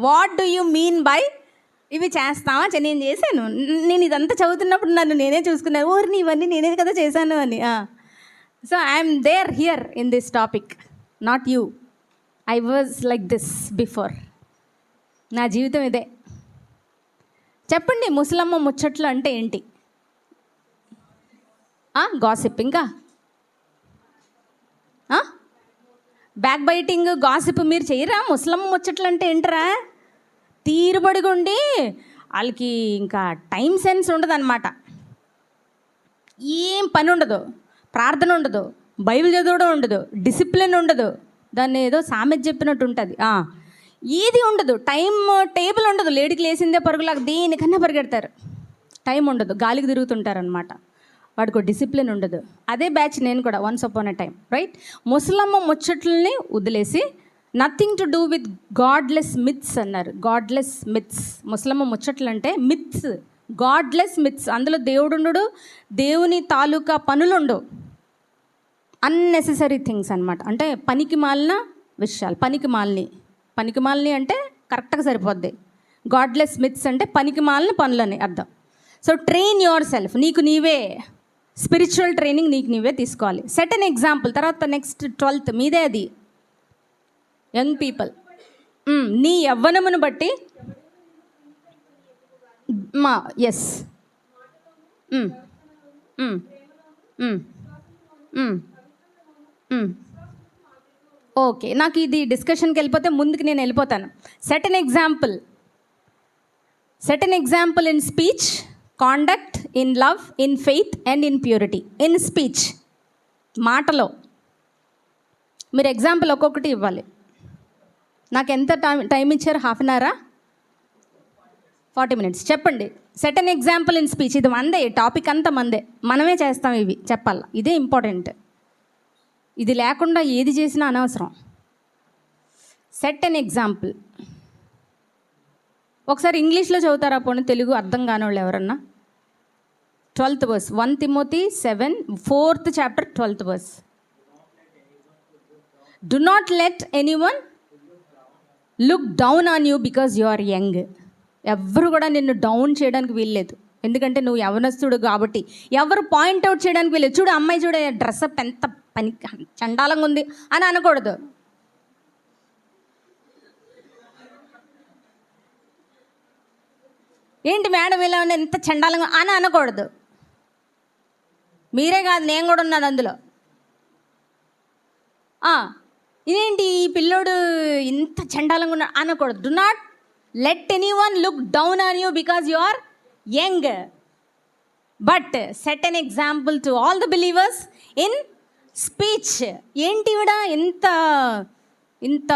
What do you mean by ఇవి చేస్తావా? నేను చేశాను. నేను ఇదంతా చదువుతున్నప్పుడు నన్ను నేనే చూసుకున్నాను, ఓర్ని ఇవన్నీ నేనే కదా చేశాను అని. So I'm there here in this topic, not you. I was like this before. నా జీవితం ఇదే. చెప్పండి, ముసలమ్మ ముచ్చట్లు అంటే ఏంటి? గాసిప్, ఇంకా బ్యాక్ బైటింగ్, గాసిప్ మీరు చేయరా? ముసలమ్మ ముచ్చట్లు అంటే ఏంటరా? తీరుబడిగుండి వాళ్ళకి ఇంకా టైం సెన్స్ ఉండదన్నమాట. ఏం పని ఉండదు, ప్రార్థన ఉండదు, బైబిల్ చదవడం ఉండదు, డిసిప్లిన్ ఉండదు, దాన్ని ఏదో సామెత చెప్పినట్టు ఉంటుంది, ఏది ఉండదు, టైం టేబుల్ ఉండదు. లేడీకి లేసిందే పరుగులాగా దేనికన్నా పరిగెడతారు, టైం ఉండదు, గాలికి తిరుగుతుంటారనమాట. వాడికి డిసిప్లిన్ ఉండదు. అదే బ్యాచ్ నేను కూడా, once upon a time, right? ముసలమ్మ ముచ్చట్లని వదిలేసి nothing to do with godless myths అన్నారు. గాడ్లెస్ మిత్స్, ముసలమ్మ ముచ్చట్లు అంటే మిత్స్, గాడ్లెస్ మిత్స్. అందులో దేవుడు ఉండడు, దేవుని తాలూకా పనులుండవు, అన్నెసెసరీ థింగ్స్ అనమాట. అంటే పనికి మాలిన విషయాలు. పనికి మాలిని అంటే కరెక్ట్గా సరిపోద్ది. గాడ్లెస్ మిత్స్ అంటే పనికి మాలిన పనులని అర్థం. సో ట్రైన్ యువర్ సెల్ఫ్, నీకు నీవే స్పిరిచువల్ ట్రైనింగ్ నీకు నీవే తీసుకోవాలి. Set an example. తర్వాత నెక్స్ట్ 12th మీదే అది. యంగ్ పీపుల్, నీ యవ్వనమును బట్టి ఎస్, ఓకే, నాకు ఇది డిస్కషన్కి వెళ్ళిపోతే ముందుకు నేను వెళ్ళిపోతాను. Set an example in speech, conduct, in love, in faith and in purity. In speech, మాటలో మీరు ఎగ్జాంపుల్ ఒక్కొక్కటి ఇవ్వాలి. నాకు ఎంత టైం ఇచ్చారు? హాఫ్ అన్ అవరా, 40 minutes? చెప్పండి. Set an example in speech. ఇది మందే, టాపిక్ అంతా మందే, మనమే చేస్తాం ఇవి, చెప్పాలి. ఇదే ఇంపార్టెంట్. ఇది లేకుండా ఏది చేసినా అనవసరం. Set an example. ఒకసారి ఇంగ్లీష్లో చదువుతారా పోనీ, తెలుగు అర్థం కానివాళ్ళు ఎవరన్నా? 12th verse, 1 Timothy 7, 4th chapter, 12th verse. Do not let anyone look down on you because you are young. ఎవరు కూడా నిన్ను డౌన్ చేయడానికి వీల్లేదు, ఎందుకంటే నువ్వు యవనస్తుడు కాబట్టి. ఎవరు పాయింట్అవుట్ చేయడానికి వీల్లేదు. చూడు అమ్మాయి, చూడ డ్రెస్అప్ ఎంత పని చండాలంగా ఉంది అని అనకూడదు. ఏంటి మేడం ఇలా ఉంది ఎంత చండాలంగా అని అనకూడదు. మీరే కాదు, నేను కూడా ఉన్నాను అందులో. ఇదేంటి ఈ పిల్లోడు ఇంత చండాలంగా ఉన్నాడు అనకూడదు. Do not let anyone look down on you because you are young, but set an example to all the believers in speech. ఏంటి ఇవిడ ఇంత ఇంత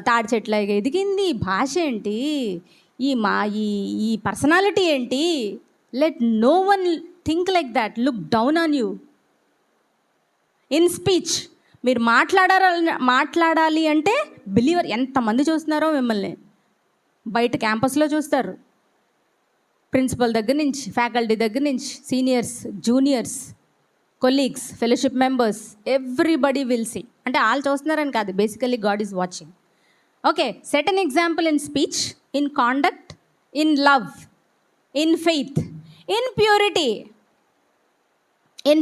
తాడి చెట్లాగా ఎదిగింది, భాష ఏంటి, ఈ పర్సనాలిటీ ఏంటి? Let no one think like that, look down on you. In speech మీరు మాట్లాడాలి అంటే బిలీవర్. ఎంతమంది చూస్తున్నారో మిమ్మల్ని బయట క్యాంపస్లో చూస్తారు, ప్రిన్సిపల్ దగ్గర నుంచి, ఫ్యాకల్టీ దగ్గర నుంచి, seniors, juniors, colleagues, fellowship members, everybody will see. అంటే వాళ్ళు చూస్తున్నారని కాదు, basically God is watching. Okay, set an example in speech, in conduct, in love, in faith, in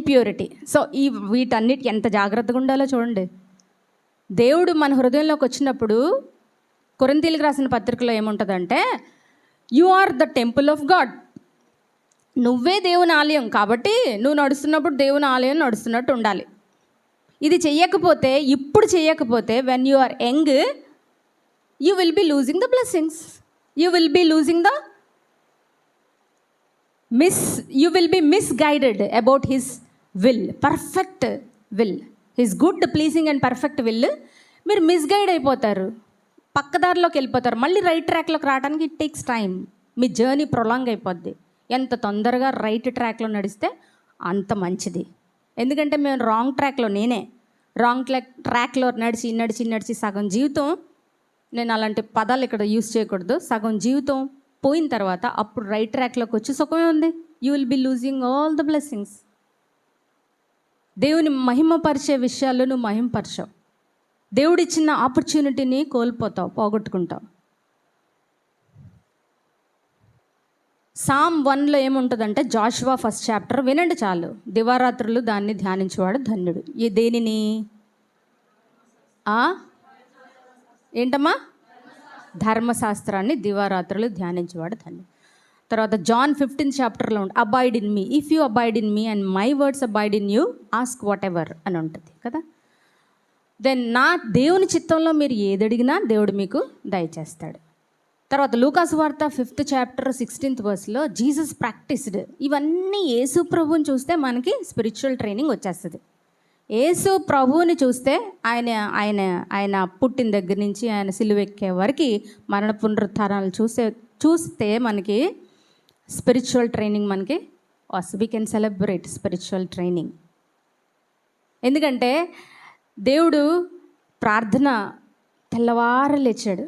purity. So వీటన్నిటి ఎంత జాగ్రత్తగా ఉండాలో చూడండి. దేవుడు మన హృదయంలోకి వచ్చినప్పుడు కొరింథీయులకు రాసిన పత్రికలో ఏముంటుందంటే, you are the temple of God. నువ్వే దేవుని ఆలయం కాబట్టి నువ్వు నడుస్తున్నప్పుడు దేవుని ఆలయం నడుస్తున్నట్టు ఉండాలి. ఇది చెయ్యకపోతే, ఇప్పుడు చెయ్యకపోతే, when you are young you will be losing the blessings, you will be losing the you will be misguided about his will, perfect will, his good, pleasing and perfect will. మీరు మిస్గైడ్ అయిపోతారు, పక్కదారిలోకి వెళ్ళిపోతారు. మళ్ళీ right ట్రాక్లోకి రావడానికి it takes time. Me journey prolong అయిపోద్ది. ఎంత తొందరగా right ట్రాక్లో నడిస్తే అంత మంచిది. ఎందుకంటే మేము రాంగ్ ట్రాక్లో నడిచి సగం జీవితం, నేను అలాంటి పదాలు ఇక్కడ యూస్ చేయకూడదు, సగం జీవితం పోయిన తర్వాత అప్పుడు రైట్ ట్రాక్లోకి వచ్చి సుఖమే ఉంది. You will be losing all the blessings. దేవుని మహిమపరిచే విషయాల్లో నువ్వు మహిమపరచవు. దేవుడిచ్చిన ఆపర్చునిటీని కోల్పోతావు, పోగొట్టుకుంటావు. Psalm 1లో ఏముంటుందంటే, జాషువా 1st chapter వినండి చాలు. దివారాత్రులు దాన్ని ధ్యానించేవాడు ధన్యుడు. ఈ దేనిని? ఏంటమ్మా? ధర్మశాస్త్రాన్ని దివారాత్రులు ధ్యానించేవాడు ధన్యుడు. తర్వాత జాన్ 15th chapterలో ఉంటుంది, avoid in me, if you avoid in me and my words avoid in you, ask what ever అని ఉంటుంది కదా. దెన్ నా దేవుని చిత్తంలో మీరు ఏది అడిగినా దేవుడు మీకు దయచేస్తాడు. తర్వాత లూకాసు వార్త 5th chapter 16th verseలో Jesus practised. ఇవన్నీ యేసు ప్రభువుని చూస్తే మనకి స్పిరిచువల్ ట్రైనింగ్ వచ్చేస్తుంది. యేసు ప్రభువుని చూస్తే ఆయన పుట్టిన దగ్గర నుంచి ఆయన సిలువెక్కే వరకు మరణ పునరుత్థానాలు చూస్తే మనకి స్పిరిచువల్ ట్రైనింగ్ మనకి we can celebrate spiritual training. ఎందుకంటే దేవుడు ప్రార్థన తెల్లవార లేచాడు.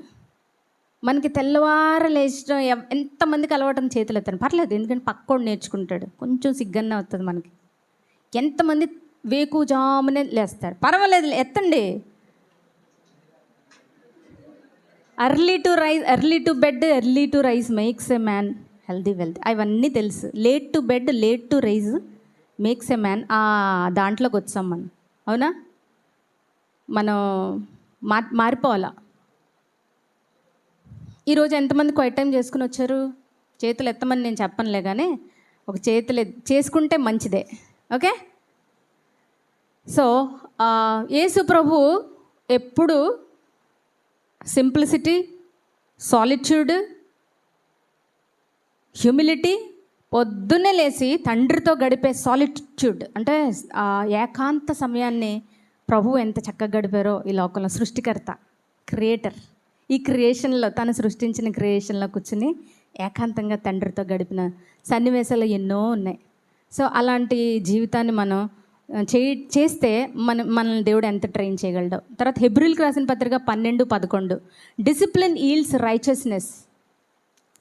మనకి తెల్లవార లేచడం ఎంతమందికి అలవాటం చేతులు ఎత్తాను పర్లేదు, ఎందుకంటే పక్కోడు నేర్చుకుంటాడు, కొంచెం సిగ్గన్న అవుతుంది మనకి. ఎంతమంది వేకుజామునే లేస్తారు, పర్వాలేదు ఎత్తండి. Early to bed early to rise makes a man healthy wealth. అవన్నీ తెలుసు. Late to bed late to rise makes a man. దాంట్లోకి వచ్చాం మనం, అవునా? మనం మారిపోవాలా. ఈరోజు ఎంతమంది క్వైట్ టైం చేసుకుని వచ్చారు? చేతులు ఎత్తమని నేను చెప్పనులే, కానీ ఒక చేతులు చేసుకుంటే మంచిదే. ఓకే, సో యేసు ప్రభు ఎప్పుడు సింప్లిసిటీ, సాలిట్యూడ్, హ్యూమిలిటీ, పొద్దున్నే లేచి తండ్రితో గడిపే సాలిట్యూడ్ అంటే ఆ ఏకాంత సమయాన్ని ప్రభువు ఎంత చక్కగా గడిపారో ఈ లోకంలో. సృష్టికర్త, క్రియేటర్, ఈ క్రియేషన్లో తను సృష్టించిన క్రియేషన్లో కూర్చుని ఏకాంతంగా తండ్రితో గడిపిన సన్నివేశాలు ఎన్నో ఉన్నాయి. సో అలాంటి జీవితాన్ని మనం చేస్తే మనల్ని దేవుడు ఎంత ట్రైన్ చేయగలడు. తర్వాత హెబ్రీయులకు రాసిన పత్రిక 12:11 డిసిప్లిన్ ఈల్డ్స్ రైచియస్నెస్.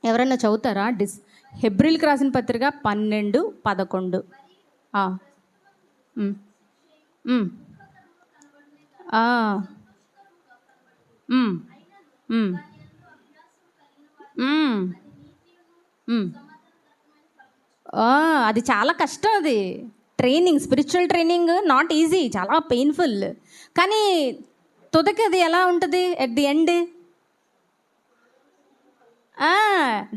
ఎవరైనా చదువుతారా? హెబ్రీయులకు రాసిన పత్రిక 12:11. అది చాలా కష్టం. అది training, spiritual training not easy, చాలా పెయిన్ఫుల్. కానీ తుదకి అది ఎలా ఉంటుంది at the end?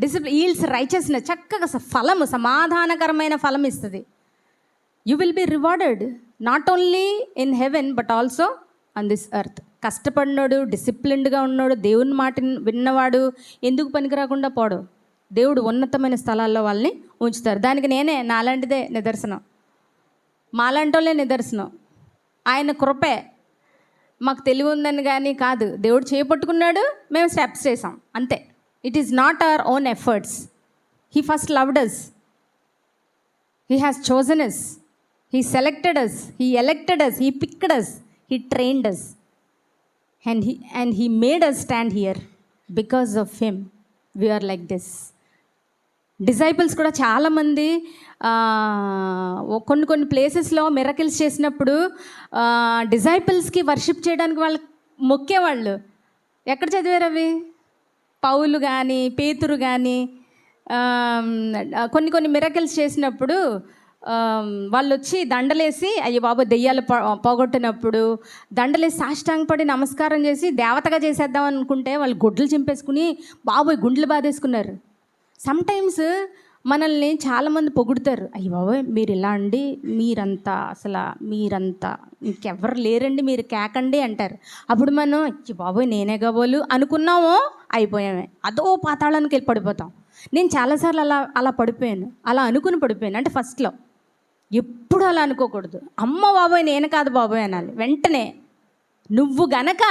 Discipline yields righteousness, చక్కగా ఫలము, సమాధానకరమైన ఫలం ఇస్తుంది. You will be rewarded not only in heaven but also on this earth. కష్టపడినాడు, డిసిప్లిన్డ్గా ఉన్నాడు, దేవుని మాట విన్నవాడు ఎందుకు పనికి రాకుండా పోడు. దేవుడు ఉన్నతమైన స్థలాల్లో వాళ్ళని ఉంచుతారు. దానికి నేనే, నాలాంటిదే నిదర్శనం, మాలాంటి వాళ్ళే నిదర్శనం. ఆయన కృపే. మాకు తెలివి ఉందని కానీ కాదు, దేవుడు చేపట్టుకున్నాడు, మేము స్టెప్స్ చేసాం అంతే. It is not our own efforts. He first loved us, he has chosen us, he selected us, he elected us, he picked us, he trained us, and he made us stand here. Because of him we are like this. Disciples కూడా చాలామంది కొన్ని ప్లేసెస్లో miracles చేసినప్పుడు డిసైపుల్స్కి worship చేయడానికి వాళ్ళు మొక్కేవాళ్ళు. ఎక్కడ చదివారు అవి? పౌలు కానీ పేతురు కానీ కొన్ని మిరకిల్స్ చేసినప్పుడు వాళ్ళు వచ్చి దండలేసి, అయ్యో బాబు దెయ్యాలు పోగొట్టినప్పుడు దండలేసి సాష్టాంగపడి నమస్కారం చేసి దేవతగా చేసేద్దాం అనుకుంటే వాళ్ళు గుడ్లు చింపేసుకుని బాబోయ్ గుండ్లు బాధేసుకున్నారు. సమ్టైమ్స్ మనల్ని చాలామంది పొగుడుతారు, అయ్యో బాబోయ్ మీరు ఇలా అండి, మీరంతా ఇంకెవ్వరు లేరండి, మీరు కేకండి అంటారు. అప్పుడు మనం అయ్యో బాబోయ్ నేనే కాబోలు అనుకున్నామో అయిపోయామే, అదో పాతాళానికి వెళ్ళి పడిపోతాం. నేను చాలాసార్లు అలా పడిపోయాను, అలా అనుకుని పడిపోయాను. అంటే ఫస్ట్లో ఎప్పుడు అలా అనుకోకూడదు. అమ్మ బాబోయ్ నేను కాదు బాబోయ్ అనాలి వెంటనే. నువ్వు గనక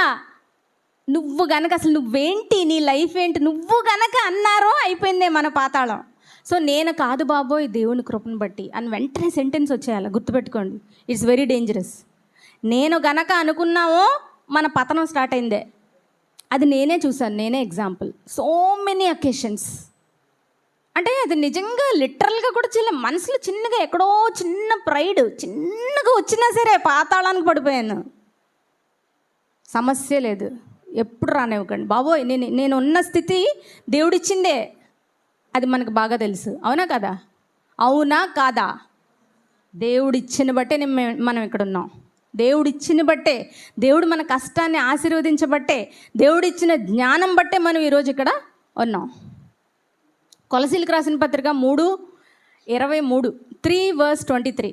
అసలు నువ్వేంటి, నీ లైఫ్ ఏంటి, నువ్వు గనక అన్నారో అయిపోయిందే మన పాతాళం. సో నేను కాదు బాబోయ్ దేవుని కృపను బట్టి అని వెంటనే సెంటెన్స్ వచ్చేయాలి. గుర్తుపెట్టుకోండి, ఇట్స్ వెరీ డేంజరస్. నేను గనక అనుకున్నామో మన పతనం స్టార్ట్ అయిందే. అది నేనే చూసాను, నేనే ఎగ్జాంపుల్. So many occasions. అంటే అది నిజంగా లిటరల్గా కూడా మనసులో చిన్నగా ఎక్కడో చిన్న ప్రైడ్ చిన్నగా వచ్చినా సరే పాతాళానికి పడిపోయాను. సమస్య లేదు, ఎప్పుడు రానివ్వకండి బాబోయ్. నేను ఉన్న స్థితి దేవుడిచ్చిందే, అది మనకు బాగా తెలుసు. అవునా కదా? అవునా కాదా? దేవుడిచ్చిన బట్టే మనం ఇక్కడ ఉన్నాం. దేవుడిచ్చిన బట్టే, దేవుడు మన కష్టాన్ని ఆశీర్వదించబట్టే, దేవుడిచ్చిన జ్ఞానం బట్టే మనం ఈరోజు ఇక్కడ ఉన్నాం. కొలసీలకు రాసిన పత్రిక 3:23 3:23.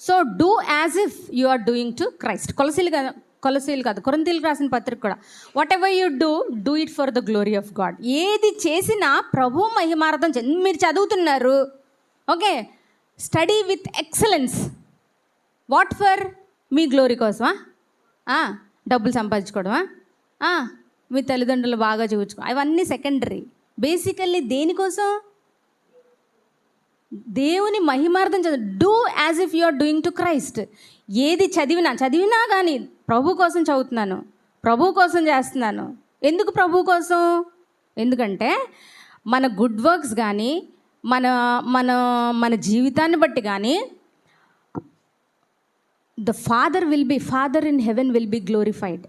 So do as if you are doing to Christ. కొలసీలు కాదు, కొరింథీయులకు రాసిన పత్రిక కూడా, whatever you do it for the glory of God. ఏది చేసినా ప్రభు మహిమార్థం. మీరు చదువుతున్నారు, okay, study with excellence. What for? మీ గ్లోరీ కోసమా? డబ్బులు సంపాదించుకోవడమా? మీ తల్లిదండ్రులు బాగా చూపించుకో, అవన్నీ సెకండరీ. బేసికల్లీ దేనికోసం? దేవుని మహిమార్థం చదువు. Do as if you are doing to Christ. ఏది చదివినా కానీ ప్రభు కోసం చదువుతున్నాను, ప్రభు కోసం చేస్తున్నాను. ఎందుకు ప్రభు కోసం? ఎందుకంటే మన గుడ్ వర్క్స్ కానీ మన మన మన జీవితాన్ని బట్టి కానీ the Father in heaven will be glorified.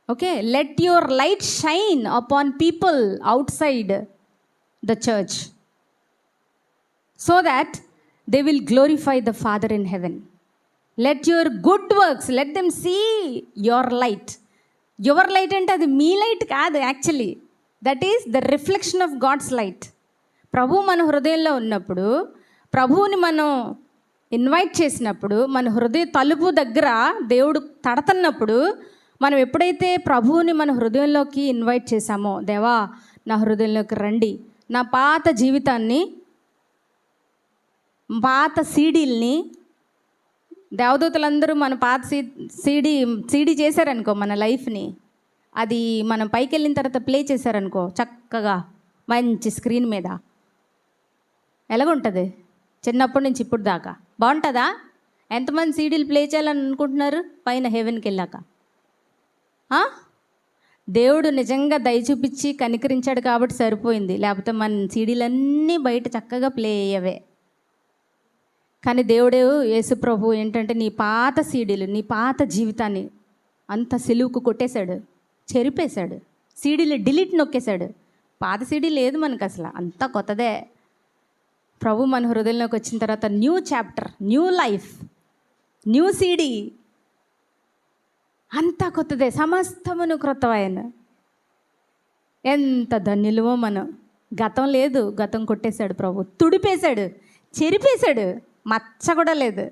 Okay, let your light shine upon people outside the church so that they will glorify the Father in heaven. Let your good works, let them see your light. Your light అంటే అది మీ light కాదు, actually that is the reflection of God's light. ప్రభు మన హృదయంలో ఉన్నప్పుడు, ప్రభువుని మనం ఇన్వైట్ చేసినప్పుడు, మన హృదయ తలుపు దగ్గర దేవుడు తడతన్నప్పుడు, మనం ఎప్పుడైతే ప్రభువుని మన హృదయంలోకి ఇన్వైట్ చేశామో, దేవా నా హృదయంలోకి రండి, నా పాత జీవితాన్ని, పాత సీడీల్ని, దేవదూతలందరూ మన పాత సీడీ చేశారనుకో మన లైఫ్ని, అది మనం పైకి వెళ్ళిన తర్వాత ప్లే చేశారనుకో చక్కగా మంచి స్క్రీన్ మీద, ఎలాగుంటుంది చిన్నప్పటి నుంచి ఇప్పుడు దాకా? బాగుంటుందా? ఎంతమంది సీడీలు ప్లే చేయాలని అనుకుంటున్నారు పైన హెవెన్కి వెళ్ళాక? దేవుడు నిజంగా దయ చూపించి కనికరించాడు కాబట్టి సరిపోయింది, లేకపోతే మన సీడీలన్నీ బయట చక్కగా ప్లే అయ్యేవే. కానీ దేవుడు యేసుప్రభు ఏంటంటే నీ పాత సీడీలు, నీ పాత జీవితాన్ని అంత సిలువుకు కొట్టేశాడు, చెరిపేశాడు, సీడీలు డిలీట్ నొక్కేశాడు. పాత సీడీ లేదు మనకు అసలు, అంతా కొత్తదే. ప్రభు మన హృదయంలోకి వచ్చిన తర్వాత new chapter, new life, new CD, అంతా కొత్తదే, సమస్తమును క్రొత్తవాయన. ఎంత ధన్యులమో మనం. గతం లేదు, గతం కొట్టేశాడు ప్రభు, తుడిపేశాడు, చెరిపేశాడు, మచ్చ కూడా లేదు.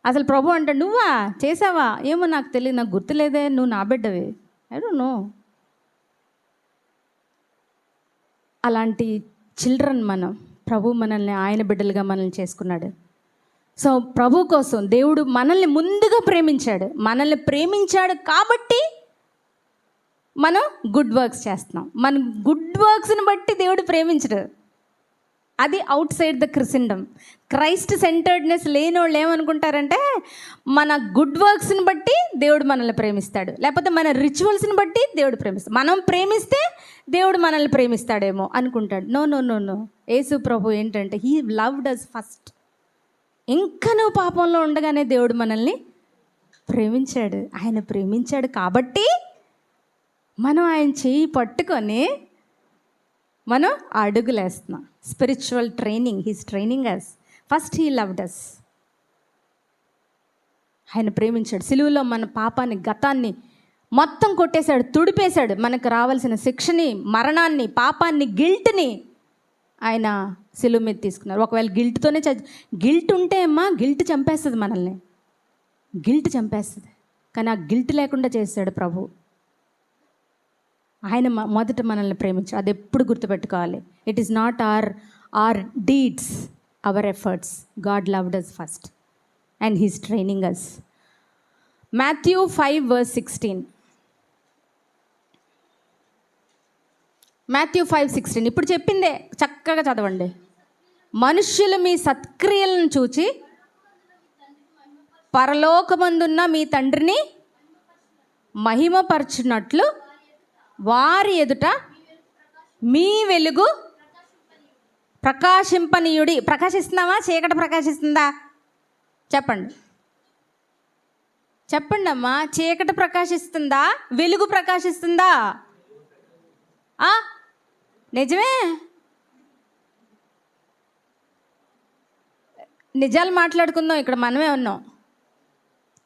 అసలు ప్రభు అంటాడు, నువ్వా చేసావా? ఏమో నాకు తెలియదు, నాకు గుర్తులేదే, నువ్వు నా బిడ్డవి. I don't know. అలాంటి చిల్డ్రన్ మనం. ప్రభు మనల్ని ఆయన బిడ్డలుగా మనల్ని చేసుకున్నాడు. సో ప్రభు కోసం దేవుడు మనల్ని ముందుగా ప్రేమించాడు. మనల్ని ప్రేమించాడు కాబట్టి మనం గుడ్ వర్క్స్ చేస్తున్నాం. మన గుడ్ వర్క్స్ని బట్టి దేవుడు ప్రేమించడు. అది outside the Christendom. Christ centredness లేని వాళ్ళు ఏమనుకుంటారంటే మన గుడ్ వర్క్స్ని బట్టి దేవుడు మనల్ని ప్రేమిస్తాడు, లేకపోతే మన రిచువల్స్ని బట్టి దేవుడు ప్రేమిస్తాడు, మనం ప్రేమిస్తే దేవుడు మనల్ని ప్రేమిస్తాడేమో అనుకుంటాడు. No no no no. యేసు ప్రభు ఏంటంటే హీ లవ్డ్ అస్ ఫస్ట్. ఇంకా నువ్వు పాపంలో ఉండగానే దేవుడు మనల్ని ప్రేమించాడు. ఆయన ప్రేమించాడు కాబట్టి మనం ఆయన చేయి పట్టుకొని మనం అడుగులేస్తున్నాం. Spiritual training, he's training us. First he loved us. ఆయన ప్రేమించాడు. సిలువలో మన పాపాన్ని, గతాన్ని మొత్తం కొట్టేశాడు, తుడిపేశాడు. మనకు రావాల్సిన శిక్షని, మరణాన్ని, పాపాన్ని, గిల్ట్ని ఆయన సిలువ మీద తీసుకున్నారు. ఒకవేళ గిల్ట్తోనే గిల్ట్ ఉంటే అమ్మా, గిల్ట్ చంపేస్తుంది మనల్ని, గిల్ట్ చంపేస్తుంది. కానీ ఆ గిల్ట్ లేకుండా చేశాడు ప్రభు. ఆయన మొదట మనల్ని ప్రేమించాడు. అది ఎప్పుడు గుర్తుపెట్టుకోవాలి. It is not our deeds, our efforts. God loved us first and he's training us. Matthew 5 verse 16. Matthew 5:16. ఇప్పుడు చెప్పిందే చక్కగా చదవండి. మనుష్యులు మీ సత్క్రియలను చూచి పరలోకమందున్న మీ తండ్రిని మహిమపరచునట్లు వారి ఎదుట మీ వెలుగు ప్రకాశింపనీయుడి. ప్రకాశిస్తున్నావా? చీకటి ప్రకాశిస్తుందా? చెప్పండి, చెప్పండి అమ్మా. చీకటి ప్రకాశిస్తుందా? వెలుగు ప్రకాశిస్తుందా? నిజమే. నిజాలు మాట్లాడుకుందాం. ఇక్కడ మనమే ఉన్నాం.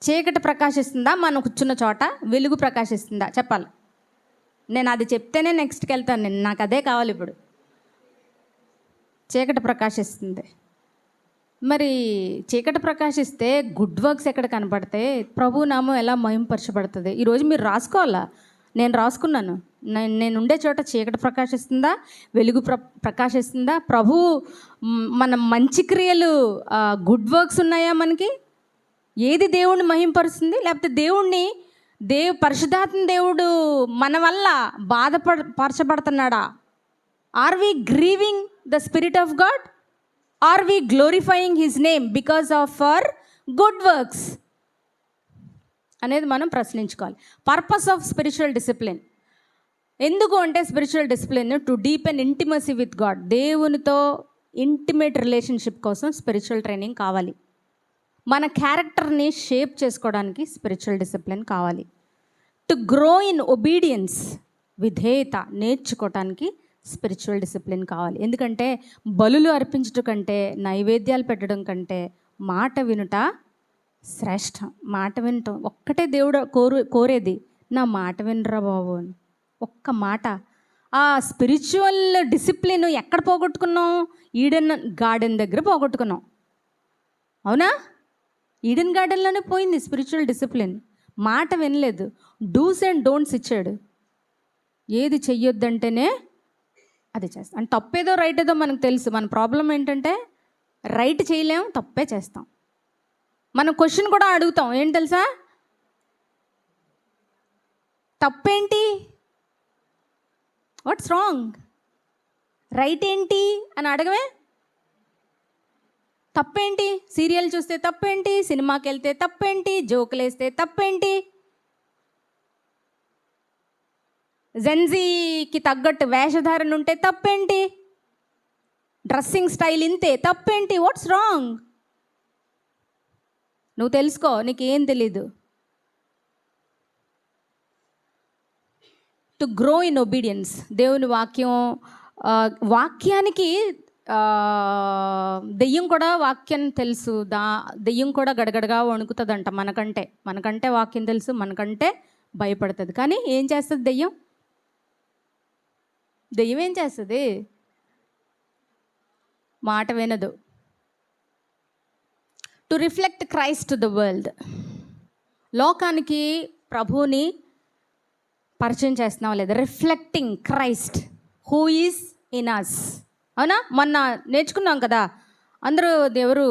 చీకటి ప్రకాశిస్తుందా? మనం కూర్చున్న చోట వెలుగు ప్రకాశిస్తుందా? చెప్పాలి. నేను అది చెప్తేనే నెక్స్ట్కి వెళ్తాను. నాకు అదే కావాలి ఇప్పుడు. చీకటి ప్రకాశిస్తుంది. మరి చీకటి ప్రకాశిస్తే గుడ్ వర్క్స్ ఎక్కడ కనపడతాయి? ప్రభు నామం ఎలా మహింపరచబడుతుంది? ఈరోజు మీరు రాసుకోవాలా. నేను రాసుకున్నాను. నేను ఉండే చోట చీకటి ప్రకాశిస్తుందా? వెలుగు ప్రకాశిస్తుందా? ప్రభు మన మంచి క్రియలు, గుడ్ వర్క్స్ ఉన్నాయా మనకి? ఏది దేవుణ్ణి మహింపరుస్తుంది? లేకపోతే దేవుణ్ణి పరిశుద్ధాత్మ దేవుడు మన వల్ల బాధపరచబడుతున్నాడా? Are we grieving the spirit of God? Are we glorifying his name because of our good works అనేది మనం ప్రశ్నించుకోవాలి. పర్పస్ ఆఫ్ స్పిరిచువల్ డిసిప్లిన్ ఎందుకు అంటే, spiritual discipline to deepen intimacy with God. దేవునితో ఇంటిమేట్ రిలేషన్షిప్ కోసం స్పిరిచువల్ ట్రైనింగ్ కావాలి. మన క్యారెక్టర్ని షేప్ చేసుకోవడానికి స్పిరిచువల్ డిసిప్లిన్ కావాలి. టు గ్రో ఇన్ ఒబీడియన్స్, విధేయత నేర్చుకోవటానికి స్పిరిచువల్ డిసిప్లిన్ కావాలి. ఎందుకంటే బలులు అర్పించడం కంటే, నైవేద్యాలు పెట్టడం కంటే మాట వినుట శ్రేష్టం. మాట వినటం ఒక్కటే దేవుడు కోరేది, నా మాట వినరా బాబు అని. ఒక్క మాట. ఆ స్పిరిచువల్ డిసిప్లిన్ ఎక్కడ పోగొట్టుకున్నాం? ఈడెన్ గార్డెన్ దగ్గర పోగొట్టుకున్నాం. అవునా? ఈడెన్ గార్డెన్లోనే పోయింది స్పిరిచువల్ డిసిప్లిన్. మాట వినలేదు. డూస్ అండ్ డోంట్స్ ఇచ్చాడు. ఏది చెయ్యొద్దంటేనే అది చేస్తాం. అంటే తప్పేదో రైట్ ఏదో మనకు తెలుసు. మన ప్రాబ్లం ఏంటంటే రైట్ చేయలేం, తప్పే చేస్తాం. మనం క్వశ్చన్ కూడా అడుగుతాం, ఏంటి తెలుసా? తప్పేంటి? What's wrong? రైట్ ఏంటి అని అడగమే. తప్పేంటి? సీరియల్ చూస్తే తప్పేంటి? సినిమాకి వెళ్తే తప్పేంటి? జోకులు వేస్తే తప్పేంటి? జెన్జీకి తగ్గట్టు వేషధారణ ఉంటే తప్పేంటి? డ్రెస్సింగ్ స్టైల్ ఇంతే తప్పేంటి? What's wrong? నువ్వు తెలుసుకో, నీకేం తెలీదు. To grow in obedience. దేవుని వాక్యానికి దెయ్యం కూడా వాక్యం తెలుసు. దెయ్యం కూడా గడగడగా వణుకుతుందంట మనకంటే వాక్యం తెలుసు, మనకంటే భయపడుతుంది. కానీ ఏం చేస్తుంది దెయ్యం? దెయ్యం ఏం చేస్తుంది? మాట వినదు. To reflect Christ to the world. లోకానికి ప్రభువుని పరిచయం చేస్తున్నావా లేదా? Reflecting Christ who is in us. అవునా? మొన్న నేర్చుకున్నాం కదా అందరూ. ఎవరు?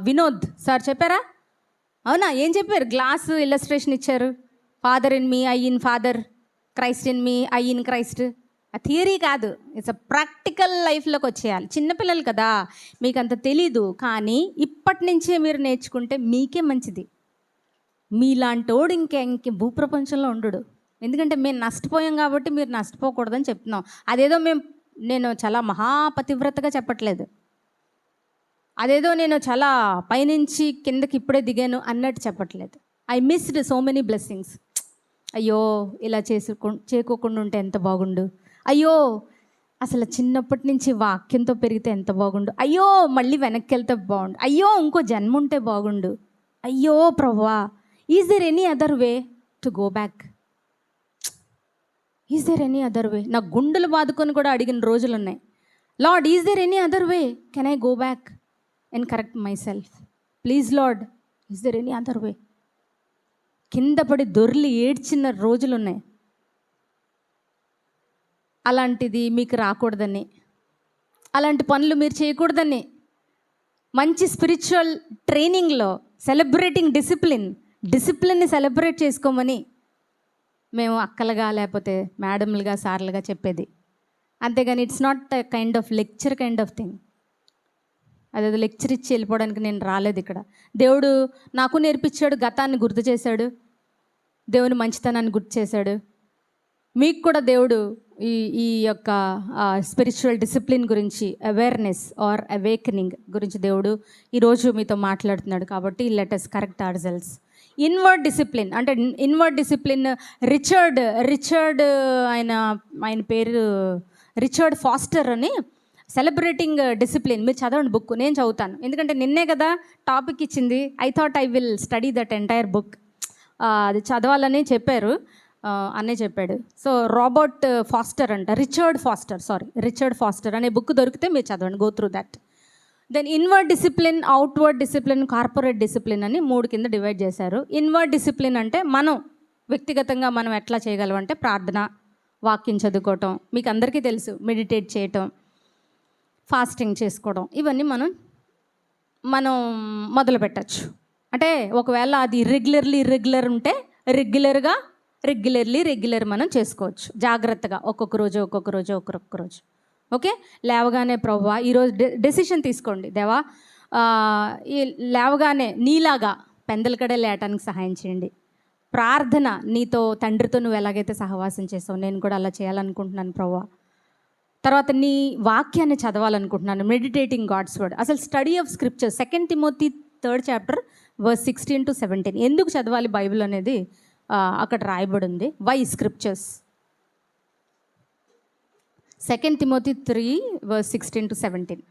వినోద్ సార్ చెప్పారా? అవునా? ఏం చెప్పారు? గ్లాస్ ఇల్లస్ట్రేషన్ ఇచ్చారు. Father in me, I in father, Christ in me, I in Christ. ఆ థియరీ కాదు, ఇట్స్ అ ప్రాక్టికల్ లైఫ్లోకి వచ్చేయాలి. చిన్నపిల్లలు కదా, మీకు అంత తెలీదు. కానీ ఇప్పటి నుంచే మీరు నేర్చుకుంటే మీకే మంచిది. మీలాంటోడు ఇంకే భూప్రపంచంలో ఉండడు. ఎందుకంటే మేము నష్టపోయాం కాబట్టి మీరు నష్టపోకూడదని చెప్తున్నాం. అదేదో నేను చాలా మహాపతివ్రతగా చెప్పట్లేదు. అదేదో నేను చాలా పైనుంచి కిందకి ఇప్పుడే దిగాను అన్నట్టు చెప్పట్లేదు. I missed so many blessings. అయ్యో ఇలా చేసుకోకుండా ఉంటే ఎంత బాగుండు. అయ్యో అసలు చిన్నప్పటి నుంచి వాక్యంతో పెరిగితే ఎంత బాగుండు. అయ్యో మళ్ళీ వెనక్కి వెళ్తే బాగుండు. అయ్యో ఇంకో జన్మ ఉంటే బాగుండు. అయ్యో ప్రభువా, is there any other way to go back? Is there any other way? నా గుండెలు బాదుకొని కూడా అడిగిన రోజులు ఉన్నాయి. Lord, is there any other way? Can I go back and correct myself? Please Lord, is there any other way? కింద పడి దొర్లి ఏడ్చిన రోజులు ఉన్నాయి. అలాంటిది మీకు రాకూడదని, అలాంటి పనులు మీరు చేయకూడదని, మంచి స్పిరిచువల్ ట్రైనింగ్లో సెలబ్రేటింగ్ డిసిప్లిన్ని సెలబ్రేట్ చేసుకోమని మేము అక్కలుగా లేకపోతే మేడంలుగా సార్లుగా చెప్పేది. అంతేగాని it's not kind of lecture kind of thing. అదేదో లెక్చర్ ఇచ్చి వెళ్ళిపోవడానికి నేను రాలేదు ఇక్కడ. దేవుడు నాకు నేర్పించాడు, గతాన్ని గుర్తు చేశాడు, దేవుని మంచితనాన్ని గుర్తు చేశాడు. మీకు కూడా దేవుడు ఈ యొక్క స్పిరిచువల్ డిసిప్లిన్ గురించి, అవేర్నెస్ ఆర్ అవేకనింగ్ గురించి దేవుడు ఈరోజు మీతో మాట్లాడుతున్నాడు. కాబట్టి let us correct our selves. Inward discipline అంటే ఇన్వర్డ్ డిసిప్లిన్ రిచర్డ్ ఆయన పేరు రిచర్డ్ ఫాస్టర్ అని, సెలబ్రేటింగ్ డిసిప్లిన్. మీరు చదవండి బుక్, నేను చదువుతాను. ఎందుకంటే నిన్నే కదా టాపిక్ ఇచ్చింది. I thought I will study that entire book. అది చదవాలని చెప్పారు, అనే చెప్పాడు. సో రాబర్ట్ ఫాస్టర్ అంట, రిచర్డ్ ఫాస్టర్ అనే బుక్ దొరికితే మీరు చదవండి, go through that. Then inward discipline, outward discipline, corporate discipline అని 3 కింద డివైడ్ చేశారు. ఇన్వర్డ్ డిసిప్లిన్ అంటే మనం వ్యక్తిగతంగా మనం ఎట్లా చేయగలం అంటే ప్రార్థన, వాక్యం చదువుకోవటం, మీకు అందరికీ తెలుసు, మెడిటేట్ చేయటం, ఫాస్టింగ్ చేసుకోవడం, ఇవన్నీ మనం మొదలు పెట్టచ్చు. అంటే ఒకవేళ అది రెగ్యులర్ ఉంటే రెగ్యులర్ మనం చేసుకోవచ్చు జాగ్రత్తగా, ఒక్కొక్క రోజు. ఓకే, లేవగానే ప్రభువా ఈరోజు డెసిషన్ తీసుకోండి. దేవా ఈ లేవగానే నీలాగా పెందల కడే లేయటానికి సహాయం చేయండి. ప్రార్థన, నీతో తండ్రితో నువ్వు ఎలాగైతే సహవాసం చేసావు నేను కూడా అలా చేయాలనుకుంటున్నాను ప్రభువా. తర్వాత నీ వాక్యాన్ని చదవాలనుకుంటున్నాను, మెడిటేటింగ్ గాడ్స్ వర్డ్. అసలు study of scripture 2 Timothy 3rd chapter verse 16 to 17 ఎందుకు చదవాలి బైబిల్ అనేది అక్కడ రాయబడి ఉంది. Why scriptures? 2 Timothy 3 verse 16 to 17.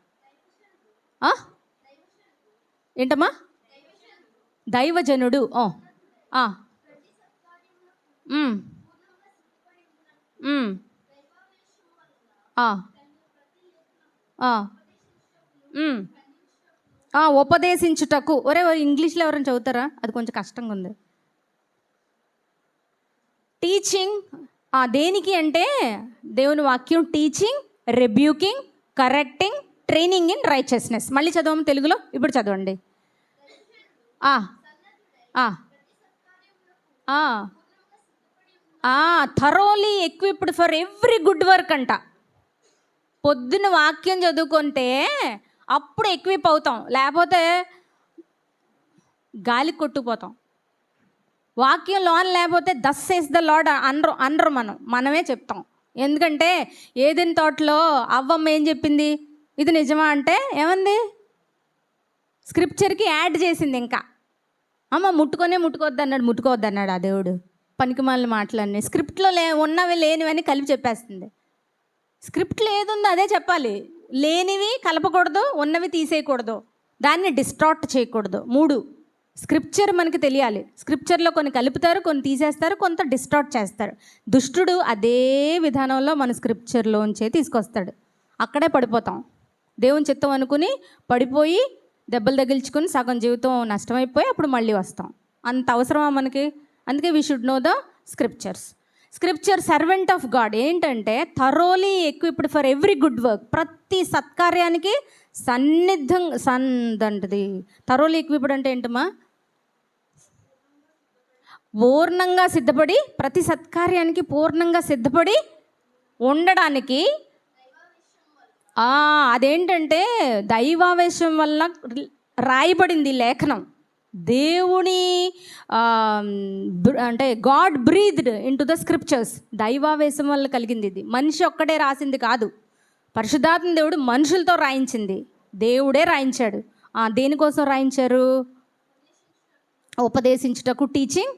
ఏంటమ్మా? దైవజనుడు. ఆ. మ్. మ్. ఆ. ఆ. మ్. ఉపదేశించుటకు. ఒరే ఇంగ్లీష్లో ఎవరైనా చదువుతారా? అది కొంచెం కష్టంగా ఉంది. టీచింగ్ దేనికి అంటే దేవుని వాక్యం teaching, rebuking, correcting, training in righteousness. మళ్ళీ చదవము తెలుగులో, ఇప్పుడు చదవండి. Thoroughly equipped for every good work అంట. పొద్దున్న వాక్యం చదువుకుంటే అప్పుడు ఎక్విప్ అవుతాం, లేకపోతే గాలి కొట్టుకుపోతాం. వాక్యం లోన్ లేకపోతే దస్ సేస్ ద లార్డ్ అనరు మనమే చెప్తాం. ఎందుకంటే ఏదైనా తోటలో అవ్వమ్మ ఏం చెప్పింది? ఇది నిజమా అంటే ఏమంది? స్క్రిప్చర్కి యాడ్ చేసింది. ఇంకా అమ్మ ముట్టుకోవద్దు అన్నాడు ఆ దేవుడు. పనికిమాలిన మాటలన్నీ స్క్రిప్ట్లో ఉన్నవి లేనివని కలిపి చెప్పేస్తుంది. స్క్రిప్ట్లో ఏదుందో అదే చెప్పాలి. లేనివి కలపకూడదు, ఉన్నవి తీసేయకూడదు, దాన్ని డిస్టార్ట్ చేయకూడదు. 3 స్క్రిప్చర్ మనకి తెలియాలి. స్క్రిప్చర్లో కొన్ని కలుపుతారు, కొన్ని తీసేస్తారు, కొంత డిస్టార్ట్ చేస్తారు. దుష్టుడు అదే విధానంలో మన స్క్రిప్చర్లోంచే తీసుకొస్తాడు. అక్కడే పడిపోతాం. దేవుని చిత్తం అనుకుని పడిపోయి దెబ్బలు తగిల్చుకుని సగం జీవితం నష్టమైపోయి అప్పుడు మళ్ళీ వస్తాం. అంత అవసరమా మనకి? అందుకే we should know the scriptures. Scripture servant of God ఏంటంటే thoroughly equipped for every good work. ప్రతి సత్కార్యానికి సందంటది. థరోలీ ఎక్విప్డ్ అంటే ఏంటమ్మా? పూర్ణంగా సిద్ధపడి, ప్రతి సత్కార్యానికి పూర్ణంగా సిద్ధపడి ఉండడానికి. అదేంటంటే దైవావేశం వల్ల రాయబడింది లేఖనం. దేవుని అంటే God breathed into the scriptures. దైవావేశం వల్ల కలిగింది ఇది. మనిషి ఒక్కడే రాసింది కాదు. పరిశుద్ధాత్మ దేవుడు మనుషులతో రాయించింది. దేవుడే రాయించాడు. దేనికోసం రాయించారు? ఉపదేశించుటకు టీచింగ్,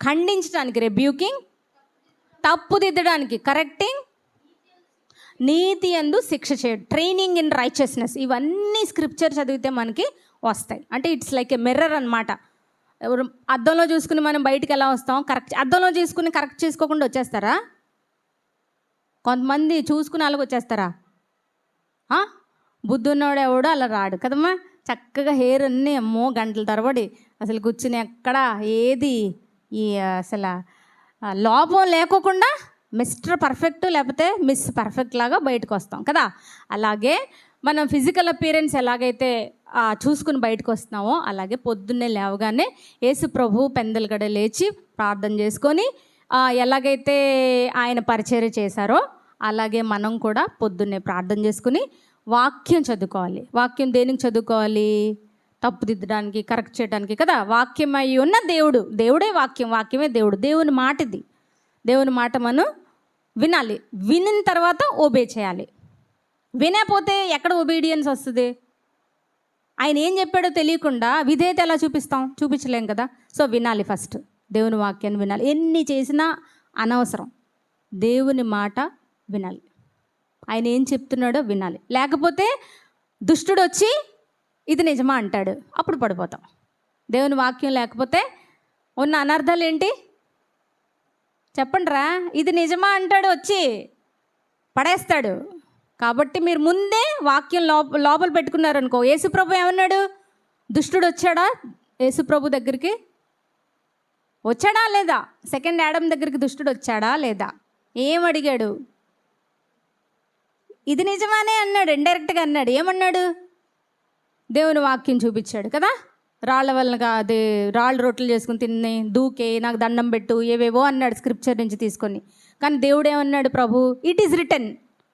ఖండించడానికి రెబ్యూకింగ్, తప్పుదిద్దడానికి కరెక్టింగ్, నీతి యందు శిక్ష చేయడం, ట్రైనింగ్ ఇన్ రైచియస్నెస్. ఇవన్నీ స్క్రిప్చర్ చదివితే మనకి వస్తాయి. అంటే ఇట్స్ లైక్ ఏ మిర్రర్ అనమాట. అద్దంలో చూసుకుని మనం బయటికి ఎలా వస్తాం? అద్దంలో చూసుకుని కరెక్ట్ చేసుకోకుండా వచ్చేస్తారా? కొంతమంది చూసుకుని అలాగ వచ్చేస్తారా? బుద్ధి ఉన్నవాడు ఎవడో అలా రాడు కదమ్మా. చక్కగా హెయిర్ అన్నీ అమ్మో గంటల తరబడి అసలు కూర్చుని ఎక్కడ ఏది ఈ అసలు లోపం లేకోకుండా మిస్టర్ పర్ఫెక్ట్ లేకపోతే మిస్ పర్ఫెక్ట్ లాగా బయటకు వస్తాం కదా. అలాగే మనం ఫిజికల్ అపియరెన్స్ ఎలాగైతే చూసుకుని బయటకు వస్తున్నామో అలాగే పొద్దున్నే లేవగానే యేసు ప్రభు పెందలగడ లేచి ప్రార్థన చేసుకొని ఎలాగైతే ఆయన పరిచర్య చేశారో అలాగే మనం కూడా పొద్దున్నే ప్రార్థన చేసుకుని వాక్యం చదువుకోవాలి. వాక్యం దేనికి చదువుకోవాలి? తప్పుదిద్దడానికి, కరెక్ట్ చేయడానికి కదా. వాక్యం అయి ఉన్న దేవుడు, దేవుడే వాక్యం, వాక్యమే దేవుడు. దేవుని మాట ఇది. దేవుని మాట మనం వినాలి. వినిన తర్వాత ఓబే చేయాలి. వినకపోతే ఎక్కడ ఒబీడియన్స్ వస్తుంది? ఆయన ఏం చెప్పాడో తెలియకుండా విధేయత ఎలా చూపిస్తాం? చూపించలేం కదా. సో వినాలి. ఫస్ట్ దేవుని వాక్యాన్ని వినాలి. ఎన్ని చేసినా అనవసరం. దేవుని మాట వినాలి. ఆయన ఏం చెప్తున్నాడో వినాలి. లేకపోతే దుష్టుడు వచ్చి ఇది నిజమా అంటాడు, అప్పుడు పడిపోతాం. దేవుని వాక్యం లేకపోతే ఉన్న అనర్థాలు ఏంటి చెప్పండి రా. ఇది నిజమా అంటాడు, వచ్చి పడేస్తాడు. కాబట్టి మీరు ముందే వాక్యం లోపల పెట్టుకున్నారనుకో. యేసుప్రభు ఏమన్నాడు? దుష్టుడు వచ్చాడా యేసుప్రభు దగ్గరికి? వచ్చాడా లేదా? సెకండ్ యాడమ్ దగ్గరికి దుష్టుడు వచ్చాడా లేదా? ఏం అడిగాడు? ఇది నిజమానే అన్నాడు. ఇండైరెక్ట్గా అన్నాడు. ఏమన్నాడు? దేవుని వాక్యం చూపించాడు కదా. రాళ్ళ వల్ల అదే రాళ్ళు రొట్టెలు చేసుకుని తిని దూకే నాకు దండం పెట్టు ఏవేవో అన్నాడు స్క్రిప్చర్ నుంచి తీసుకొని. కానీ దేవుడు ఏమన్నాడు? ప్రభు ఇట్ ఈస్ రిటన్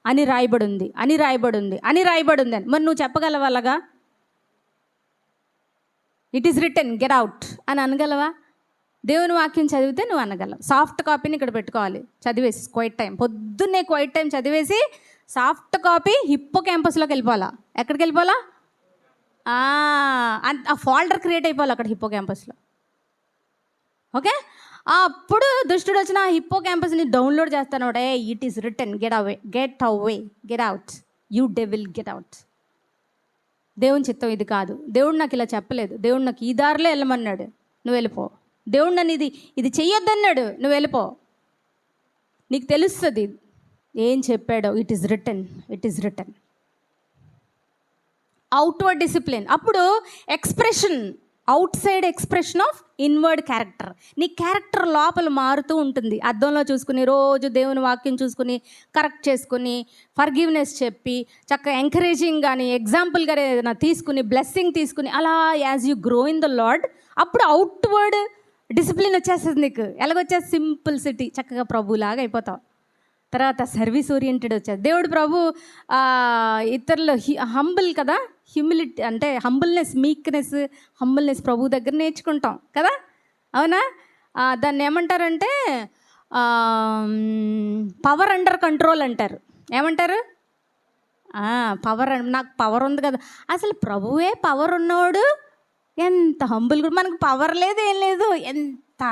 అని రాయబడి ఉంది, అని రాయబడి ఉంది, అని రాయబడి ఉంది అని. మరి నువ్వు చెప్పగలవా అలాగా? It is return get out అని అనగలవా? దేవుని వాక్యం చదివితే నువ్వు అనగలవు. సాఫ్ట్ కాపీని ఇక్కడ పెట్టుకోవాలి, చదివేసి క్వైట్ టైం, పొద్దున్నే క్వైట్ టైం చదివేసి సాఫ్ట్ కాపీ హిప్పో క్యాంపస్లోకి వెళ్ళిపోవాలా. ఎక్కడికి వెళ్ళిపోవాలా? ఆ ఫోల్డర్ క్రియేట్ అయిపోవాలి అక్కడ హిప్పో క్యాంపస్లో. ఓకే, అప్పుడు దుష్టుడు వచ్చిన హిప్పో క్యాంపస్ని డౌన్లోడ్ చేస్తాను. It is return get away, get away, get out, you devil get out. దేవుని చిత్తం ఇది కాదు, దేవుడు నాకు ఇలా చెప్పలేదు, దేవుడు నాకు ఈ దారిలో వెళ్ళమన్నాడు, నువ్వు వెళ్ళిపో. దేవుడు నన్ను ఇది చెయ్యొద్దన్నాడు, నువ్వు వెళ్ళిపో. నీకు తెలుస్తుంది ఏం చెప్పాడో. It is return. Outward discipline. అప్పుడు expression, outside expression of inward character. నీ క్యారెక్టర్ లోపల మారుతూ ఉంటుంది. అద్దంలో చూసుకుని రోజు దేవుని వాక్యం చూసుకుని కరెక్ట్ చేసుకుని ఫర్గివ్నెస్ చెప్పి చక్కగా ఎంకరేజింగ్ కానీ ఎగ్జాంపుల్గా ఏదైనా తీసుకుని బ్లెస్సింగ్ తీసుకుని అలా as you grow in the lord, అప్పుడు అవుట్వర్డ్ డిసిప్లిన్ వచ్చేస్తుంది నీకు. ఎలాగొచ్చేది? సింపుల్సిటీ, చక్కగా ప్రభులాగా అయిపోతావు. తర్వాత సర్వీస్ ఓరియంటెడ్ వచ్చేది. దేవుడు ప్రభు ఇతరులు హంబుల్ కదా, హ్యూమిలిటీ అంటే హంబుల్నెస్, మీక్నెస్, హంబుల్నెస్ ప్రభు దగ్గర నేర్చుకుంటాం కదా, అవునా? దాన్ని ఏమంటారంటే పవర్ అండర్ కంట్రోల్ అంటారు. ఏమంటారు? పవర్. నాకు పవర్ ఉంది కదా. అసలు ప్రభువే పవర్ ఉన్నవాడు ఎంత హంబుల్ కూడా. మనకు పవర్ లేదు, ఏం లేదు. ఎంత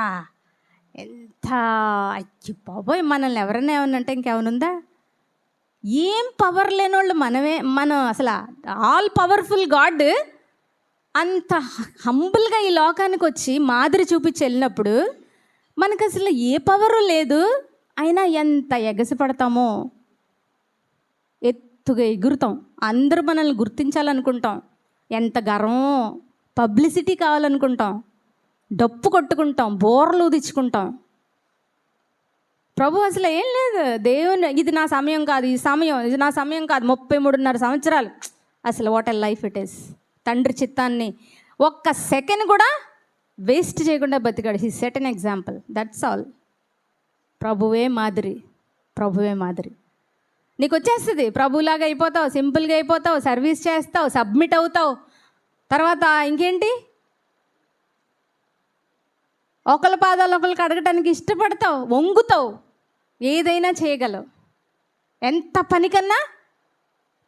అచ్చి బాబోయ్, మనల్ని ఎవరైనా ఏమన్నంటే ఇంకేమనుందా? ఏం పవర్ లేని వాళ్ళు మనం అసలు ఆల్ పవర్ఫుల్ గాడ్ అంత హంబుల్గా ఈ లోకానికి వచ్చి మాదిరి చూపించి వెళ్ళినప్పుడు మనకు అసలు ఏ పవరు లేదు. అయినా ఎంత ఎగసిపడతామో, ఎత్తుగా ఎగురుతాం, అందరూ మనల్ని గుర్తించాలనుకుంటాం, ఎంత గర్వం, పబ్లిసిటీ కావాలనుకుంటాం, డప్పు కొట్టుకుంటాం, బోర్లు ఊదించుకుంటాం. ప్రభు అసలు ఏం లేదు. దేవుని ఇది నా సమయం కాదు, ఇది నా సమయం కాదు, 33.5 సంవత్సరాలు. అసలు what a life it is. తండ్రి చిత్తాన్ని ఒక్క సెకండ్ కూడా వేస్ట్ చేయకుండా బతికాడు. He set an example, that's all. ప్రభువే మాదిరి. నీకు వచ్చేస్తుంది, ప్రభులాగా అయిపోతావు, సింపుల్గా అయిపోతావు, సర్వీస్ చేస్తావు, సబ్మిట్ అవుతావు. తర్వాత ఇంకేంటి, ఒకళ్ళ పాదాలు ఒకళ్ళకి అడగటానికి ఇష్టపడతావు, వంగుతావు, ఏదైనా చేయగలవు. ఎంత పనికన్నా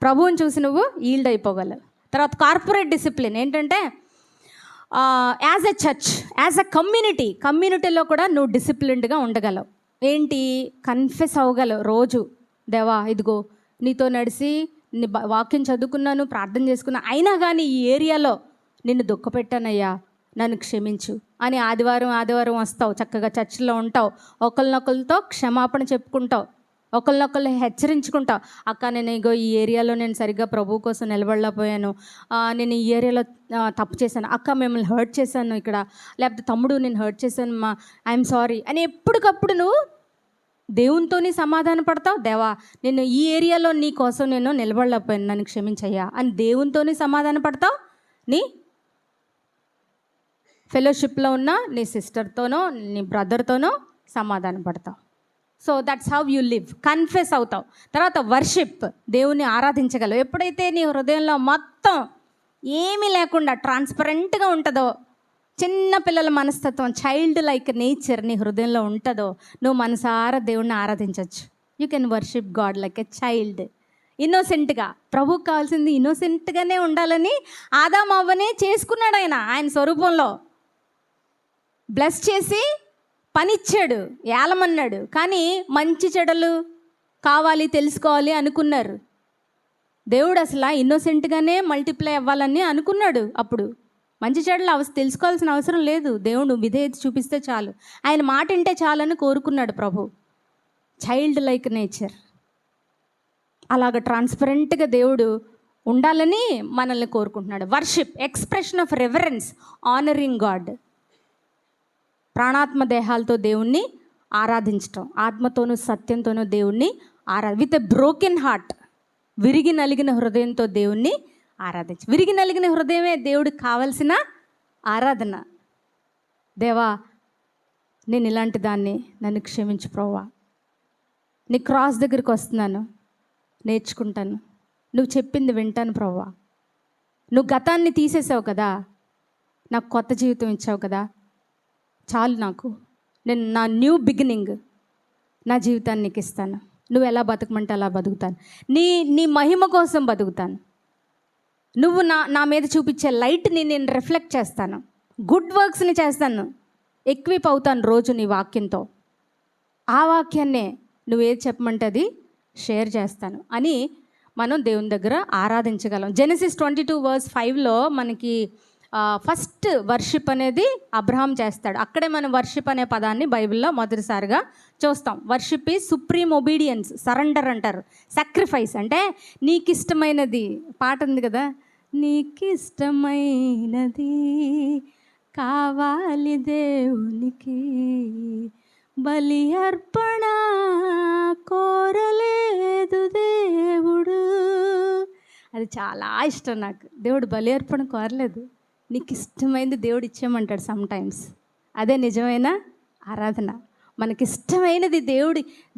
ప్రభువుని చూసి నువ్వు ఈల్డ్ అయిపోగలవు. తర్వాత కార్పొరేట్ డిసిప్లిన్ ఏంటంటే as a church, as a కమ్యూనిటీలో కూడా నువ్వు డిసిప్లిన్డ్గా ఉండగలవు. ఏంటి? కన్ఫెస్ అవ్వగలవు రోజు. దేవా ఇదిగో నీతో నడిచి నీ వాక్యం చదువుకున్నాను, ప్రార్థన చేసుకున్నా, అయినా కానీ ఈ ఏరియాలో నిన్ను దుఃఖపెట్టానయ్యా, నన్ను క్షమించు అని ఆదివారం వస్తావు, చక్కగా చర్చిలో ఉంటావు, ఒకరినొకరితో క్షమాపణ చెప్పుకుంటావు, ఒకరినొకరు హెచ్చరించుకుంటావు. అక్క నేను ఇగో ఈ ఏరియాలో నేను సరిగ్గా ప్రభు కోసం నిలబడలేకపోయాను, నేను ఈ ఏరియాలో తప్పు చేశాను, అక్క మిమ్మల్ని హర్ట్ చేశాను ఇక్కడ, లేకపోతే తమ్ముడు నేను హర్ట్ చేశాను మా, ఐఎమ్ సారీ అని ఎప్పటికప్పుడు నువ్వు దేవునితోని సమాధాన పడతావు. దేవా నేను ఈ ఏరియాలో నీ కోసం నేను నిలబడలేకపోయాను, నన్ను క్షమించయ్యా అని దేవునితోని సమాధాన పడతావు. నీ ఫెలోషిప్లో ఉన్న నీ సిస్టర్తోనో నీ బ్రదర్తోనో సమాధాన పడతావు. So that's how you live. Confess అవుతావు. తర్వాత వర్షిప్, దేవుని ఆరాధించగలవు. ఎప్పుడైతే నీ హృదయంలో మొత్తం ఏమీ లేకుండా ట్రాన్స్పరెంట్గా ఉంటుందో, చిన్న పిల్లల మనస్తత్వం, చైల్డ్ లైక్ నేచర్ నీ హృదయంలో ఉంటుందో, నువ్వు మనసారా దేవుణ్ణి ఆరాధించవచ్చు. You can worship God like a child. ఇన్నోసెంట్గా. ప్రభువుకు కావాల్సింది ఇన్నోసెంట్గానే ఉండాలని ఆదాము అవ్వనే చేసుకున్నాడు. ఆయన స్వరూపంలో బ్లెస్ చేసి పనిచ్చాడు, ఏలమన్నాడు. కానీ మంచి చెడలు కావాలి, తెలుసుకోవాలి అనుకున్నారు. దేవుడు అసలు ఇన్నోసెంట్గానే మల్టిప్లై అవ్వాలని అనుకున్నాడు. అప్పుడు మంచి చెడులు తెలుసుకోవాల్సిన అవసరం లేదు. దేవుడు విధేయత చూపిస్తే చాలు, ఆయన మాట వింటే చాలని కోరుకున్నాడు ప్రభు. చైల్డ్ లైక్ నేచర్, అలాగ ట్రాన్స్పరెంట్గా దేవుడు ఉండాలని మనల్ని కోరుకుంటున్నాడు. Worship, expression of reverence, honouring God. ప్రాణాత్మ దేహాలతో దేవుణ్ణి ఆరాధించటం, ఆత్మతోనూ సత్యంతోనూ దేవుణ్ణి విత్ ఎ బ్రోకెన్ హార్ట్, విరిగి నలిగిన హృదయంతో దేవుణ్ణి ఆరాధించు. విరిగి నలిగిన హృదయమే దేవుడికి కావలసిన ఆరాధన. దేవా నేను ఇలాంటి దాన్ని, నన్ను క్షమించు ప్రభువా, నీ క్రాస్ దగ్గరికి వస్తున్నాను, నేర్చుకుంటాను, నువ్వు చెప్పింది వింటాను ప్రభువా, నువ్వు గతాన్ని తీసేసావు కదా, నాకు కొత్త జీవితం ఇచ్చావు కదా, చాలు నాకు, నేను నా న్యూ బిగినింగ్, నా జీవితాన్ని నీకు ఇస్తాను, నువ్వు ఎలా బతకమంటే అలా బతుకుతాను, నీ మహిమ కోసం బతుకుతాను, నువ్వు నా మీద చూపించే లైట్ని నేను రిఫ్లెక్ట్ చేస్తాను, గుడ్ వర్క్స్ని చేస్తాను, ఎక్విప్ అవుతాను రోజు నీ వాక్యంతో, ఆ వాక్యాన్నే నువ్వేది చెప్పమంటే అది షేర్ చేస్తాను అని మనం దేవుని దగ్గర ఆరాధించగలం. జెనసిస్ 22:5లో మనకి ఫస్ట్ వర్షిప్ అనేది అబ్రహాం చేస్తాడు. అక్కడే మనం వర్షిప్ అనే పదాన్ని బైబిల్లో మొదటిసారిగా చూస్తాం. Worship is supreme obedience, surrender అంటారు. సాక్రిఫైస్ అంటే నీకు ఇష్టమైనది, పాట ఉంది కదా, నీకు ఇష్టమైనది కావాలి దేవునికి, బలి అర్పణ కోరలేదు దేవుడు. అది చాలా ఇష్టం నాకు. దేవుడు బలి అర్పణ కోరలేదు, నీకు ఇష్టమైనది దేవుడు ఇచ్చేయమంటాడు సమ్టైమ్స్. అదే నిజమైన ఆరాధన. మనకిష్టమైనది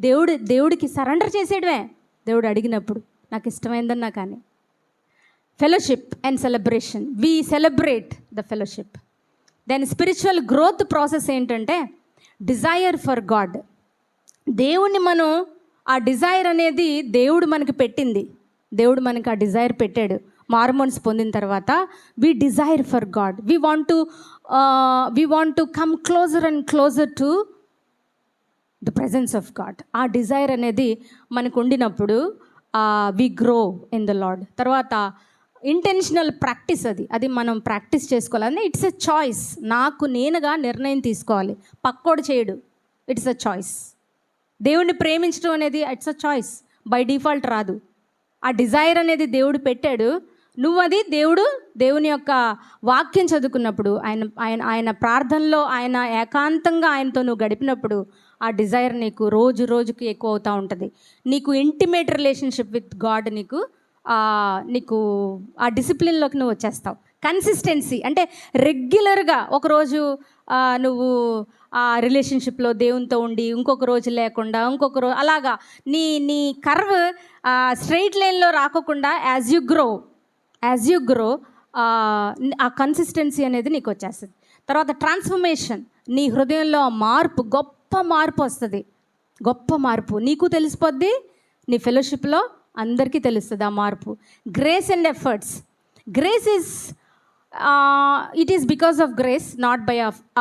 దేవుడికి సరెండర్ చేసేయడమే. దేవుడు అడిగినప్పుడు నాకు ఇష్టమైందన్నా కానీ. Fellowship and celebration, we celebrate the fellowship. Then spiritual growth process ఏంటంటే డిజైర్ ఫర్ గాడ్. దేవుణ్ణి మనం, ఆ డిజైర్ అనేది దేవుడు మనకి పెట్టింది. దేవుడు మనకి ఆ డిజైర్ పెట్టాడు. మార్మోన్స్ పొందిన తర్వాత we desire for God, we want to come closer and closer to the presence of God. ఆ డిజైర్ అనేది మనకు ఉండినప్పుడు we grow in the Lord. తర్వాత ఇంటెన్షనల్ ప్రాక్టీస్, అది మనం ప్రాక్టీస్ చేసుకోవాలి. It's a choice. నాకు నేనుగా నిర్ణయం తీసుకోవాలి, పక్కోడు చేయడు. It's a choice. దేవుణ్ణి ప్రేమించడం అనేది it's a choice, by default రాదు. ఆ డిజైర్ అనేది దేవుడు పెట్టాడు. నువ్వు అది దేవుని యొక్క వాక్యం చదువుకున్నప్పుడు, ఆయన ప్రార్థనలో, ఆయన ఏకాంతంగా ఆయనతో నువ్వు గడిపినప్పుడు ఆ డిజైర్ నీకు రోజు రోజుకి ఎక్కువ అవుతూ ఉంటుంది. నీకు ఇంటిమేట్ రిలేషన్షిప్ విత్ గాడ్, నీకు ఆ డిసిప్లిన్లోకి నువ్వు వచ్చేస్తావు. కన్సిస్టెన్సీ అంటే రెగ్యులర్గా ఒకరోజు నువ్వు ఆ రిలేషన్షిప్లో దేవునితో ఉండి ఇంకొక రోజు లేకుండా, ఇంకొక రోజు అలాగా నీ కర్వ్ స్ట్రైట్ లైన్లో రాకోకుండా యాజ్ యు గ్రో ఆ కన్సిస్టెన్సీ అనేది నీకు వచ్చేస్తుంది. తర్వాత ట్రాన్స్ఫర్మేషన్, నీ హృదయంలో మార్పు, గొప్ప మార్పు వస్తుంది. గొప్ప మార్పు నీకు తెలిసిపోద్ది, నీ ఫెలోషిప్లో అందరికీ తెలుస్తుంది ఆ మార్పు. Grace and efforts. Grace is it is because of grace, not by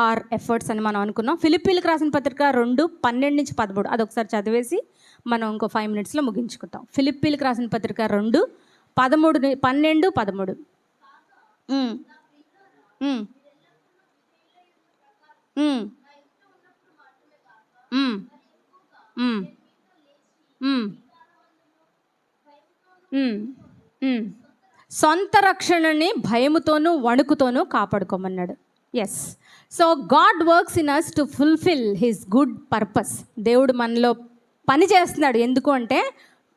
our efforts అని మనం అనుకున్నాం. ఫిలిప్పీలకు రాసిన పత్రిక 2:12-13 అదొకసారి చదివేసి మనం ఇంకో 5 minutesలో ముగించుకుంటాం. ఫిలిప్పీలకు రాసిన పత్రిక 2:12-13. సొంత రక్షణని భయముతోనూ వణుకుతోనూ కాపాడుకోమన్నాడు. Yes, so God works in us to fulfil his good purpose. దేవుడు మనలో పని చేస్తున్నాడు. ఎందుకు అంటే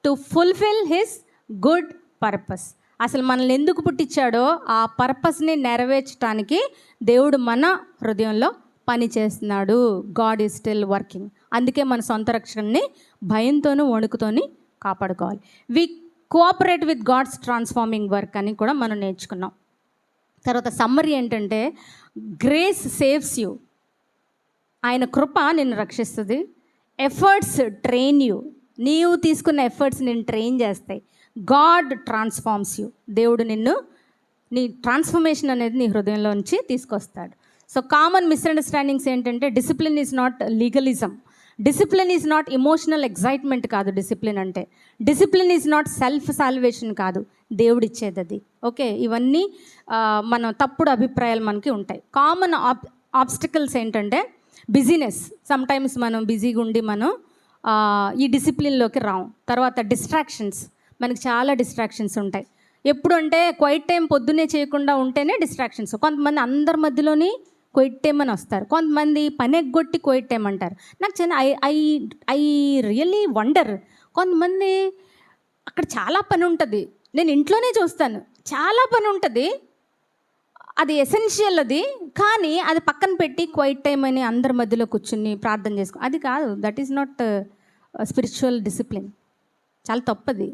to fulfil his good purpose. అసలు మనల్ని ఎందుకు పుట్టించాడో ఆ పర్పస్ని నెరవేర్చడానికి దేవుడు మన హృదయంలో పని చేస్తున్నాడు. God is still working. అందుకే మన సొంత రక్షణని భయంతోనూ వణుకుతోని కాపాడుకోవాలి. We cooperate with God's transforming work అని కూడా మనం నేర్చుకున్నాం. తర్వాత సమ్మరీ ఏంటంటే గ్రేస్ సేవ్స్ యూ. ఆయన కృప నిన్ను రక్షిస్తుంది. Efforts train you. నీవు తీసుకున్న ఎఫర్ట్స్ నిన్ను ట్రైన్ చేస్తాయి. God transforms you. దేవుడు నీ ట్రాన్స్ఫర్మేషన్ అనేది నీ హృదయంలోంచి తీసుకొస్తాడు. సో కామన్ మిస్అండర్స్టాండింగ్స్ ఏంటంటే discipline is not legalism. Discipline is not emotional excitement కాదు. Discipline is not self salvation కాదు, దేవుడిచ్చేది అది. ఓకే, ఇవన్నీ మన తప్పుడు అభిప్రాయాలు మనకి ఉంటాయి. కామన్ ఆబ్స్టికల్స్ ఏంటంటే బిజీనెస్. సమ్టైమ్స్ మనం బిజీగా ఉండి మనం ఈ డిసిప్లిన్లోకి రాం. తర్వాత డిస్ట్రాక్షన్స్, మనకి చాలా డిస్ట్రాక్షన్స్ ఉంటాయి. ఎప్పుడు అంటే క్వైట్ టైం పొద్దున్నే చేయకుండా ఉంటేనే డిస్ట్రాక్షన్స్. కొంతమంది అందరి మధ్యలోని క్వైట్ టైం అని వస్తారు, కొంతమంది పని ఎగ్గొట్టి క్వైట్ టైం అంటారు. నాకు చిన్న ఐ రియల్లీ వండర్. కొంతమంది అక్కడ చాలా పని ఉంటుంది, నేను ఇంట్లోనే చూస్తాను, చాలా పని ఉంటుంది, అది ఎసెన్షియల్ అది, కానీ అది పక్కన పెట్టి క్వైట్ టైం అని అందరి మధ్యలో కూర్చుని ప్రార్థన చేసుకో, అది కాదు. That is not spiritual discipline. చాలా తప్పది.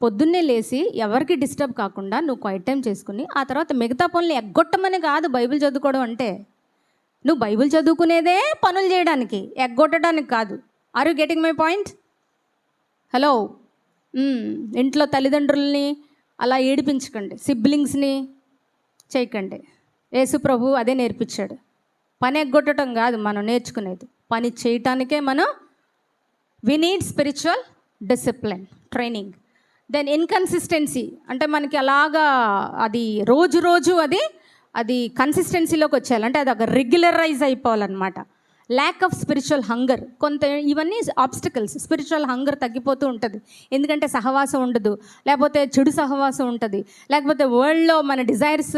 పొద్దున్నే లేచి ఎవరికి డిస్టర్బ్ కాకుండా నువ్వు క్వైట్ టైం చేసుకుని ఆ తర్వాత మిగతా పనులు ఎగ్గొట్టమని కాదు బైబిల్ చదువుకోవడం అంటే. నువ్వు బైబిల్ చదువుకునేదే పనులు చేయడానికి, ఎగ్గొట్టడానికి కాదు. Are you getting my point? Hello, ఇంట్లో తల్లిదండ్రుల్ని అలా ఏడిపించకండి, సిబ్లింగ్స్ని చేయకండి. యేసు ప్రభు అదే నేర్పించాడు. పని ఎగ్గొట్టడం కాదు మనం నేర్చుకునేది, పని చేయటానికే మనం we need spiritual discipline training. Then inconsistency అంటే మనకి అలాగా అది రోజు రోజు అది కన్సిస్టెన్సీలోకి వచ్చేయాలి, అంటే అది ఒక రెగ్యులరైజ్ అయిపోవాలన్నమాట. ల్యాక్ ఆఫ్ స్పిరిచువల్ హంగర్, కొంత ఇవన్నీ ఆబ్స్టికల్స్. స్పిరిచువల్ హంగర్ తగ్గిపోతూ ఉంటుంది, ఎందుకంటే సహవాసం ఉండదు, లేకపోతే చెడు సహవాసం ఉంటుంది, లేకపోతే వరల్డ్లో మన డిజైర్స్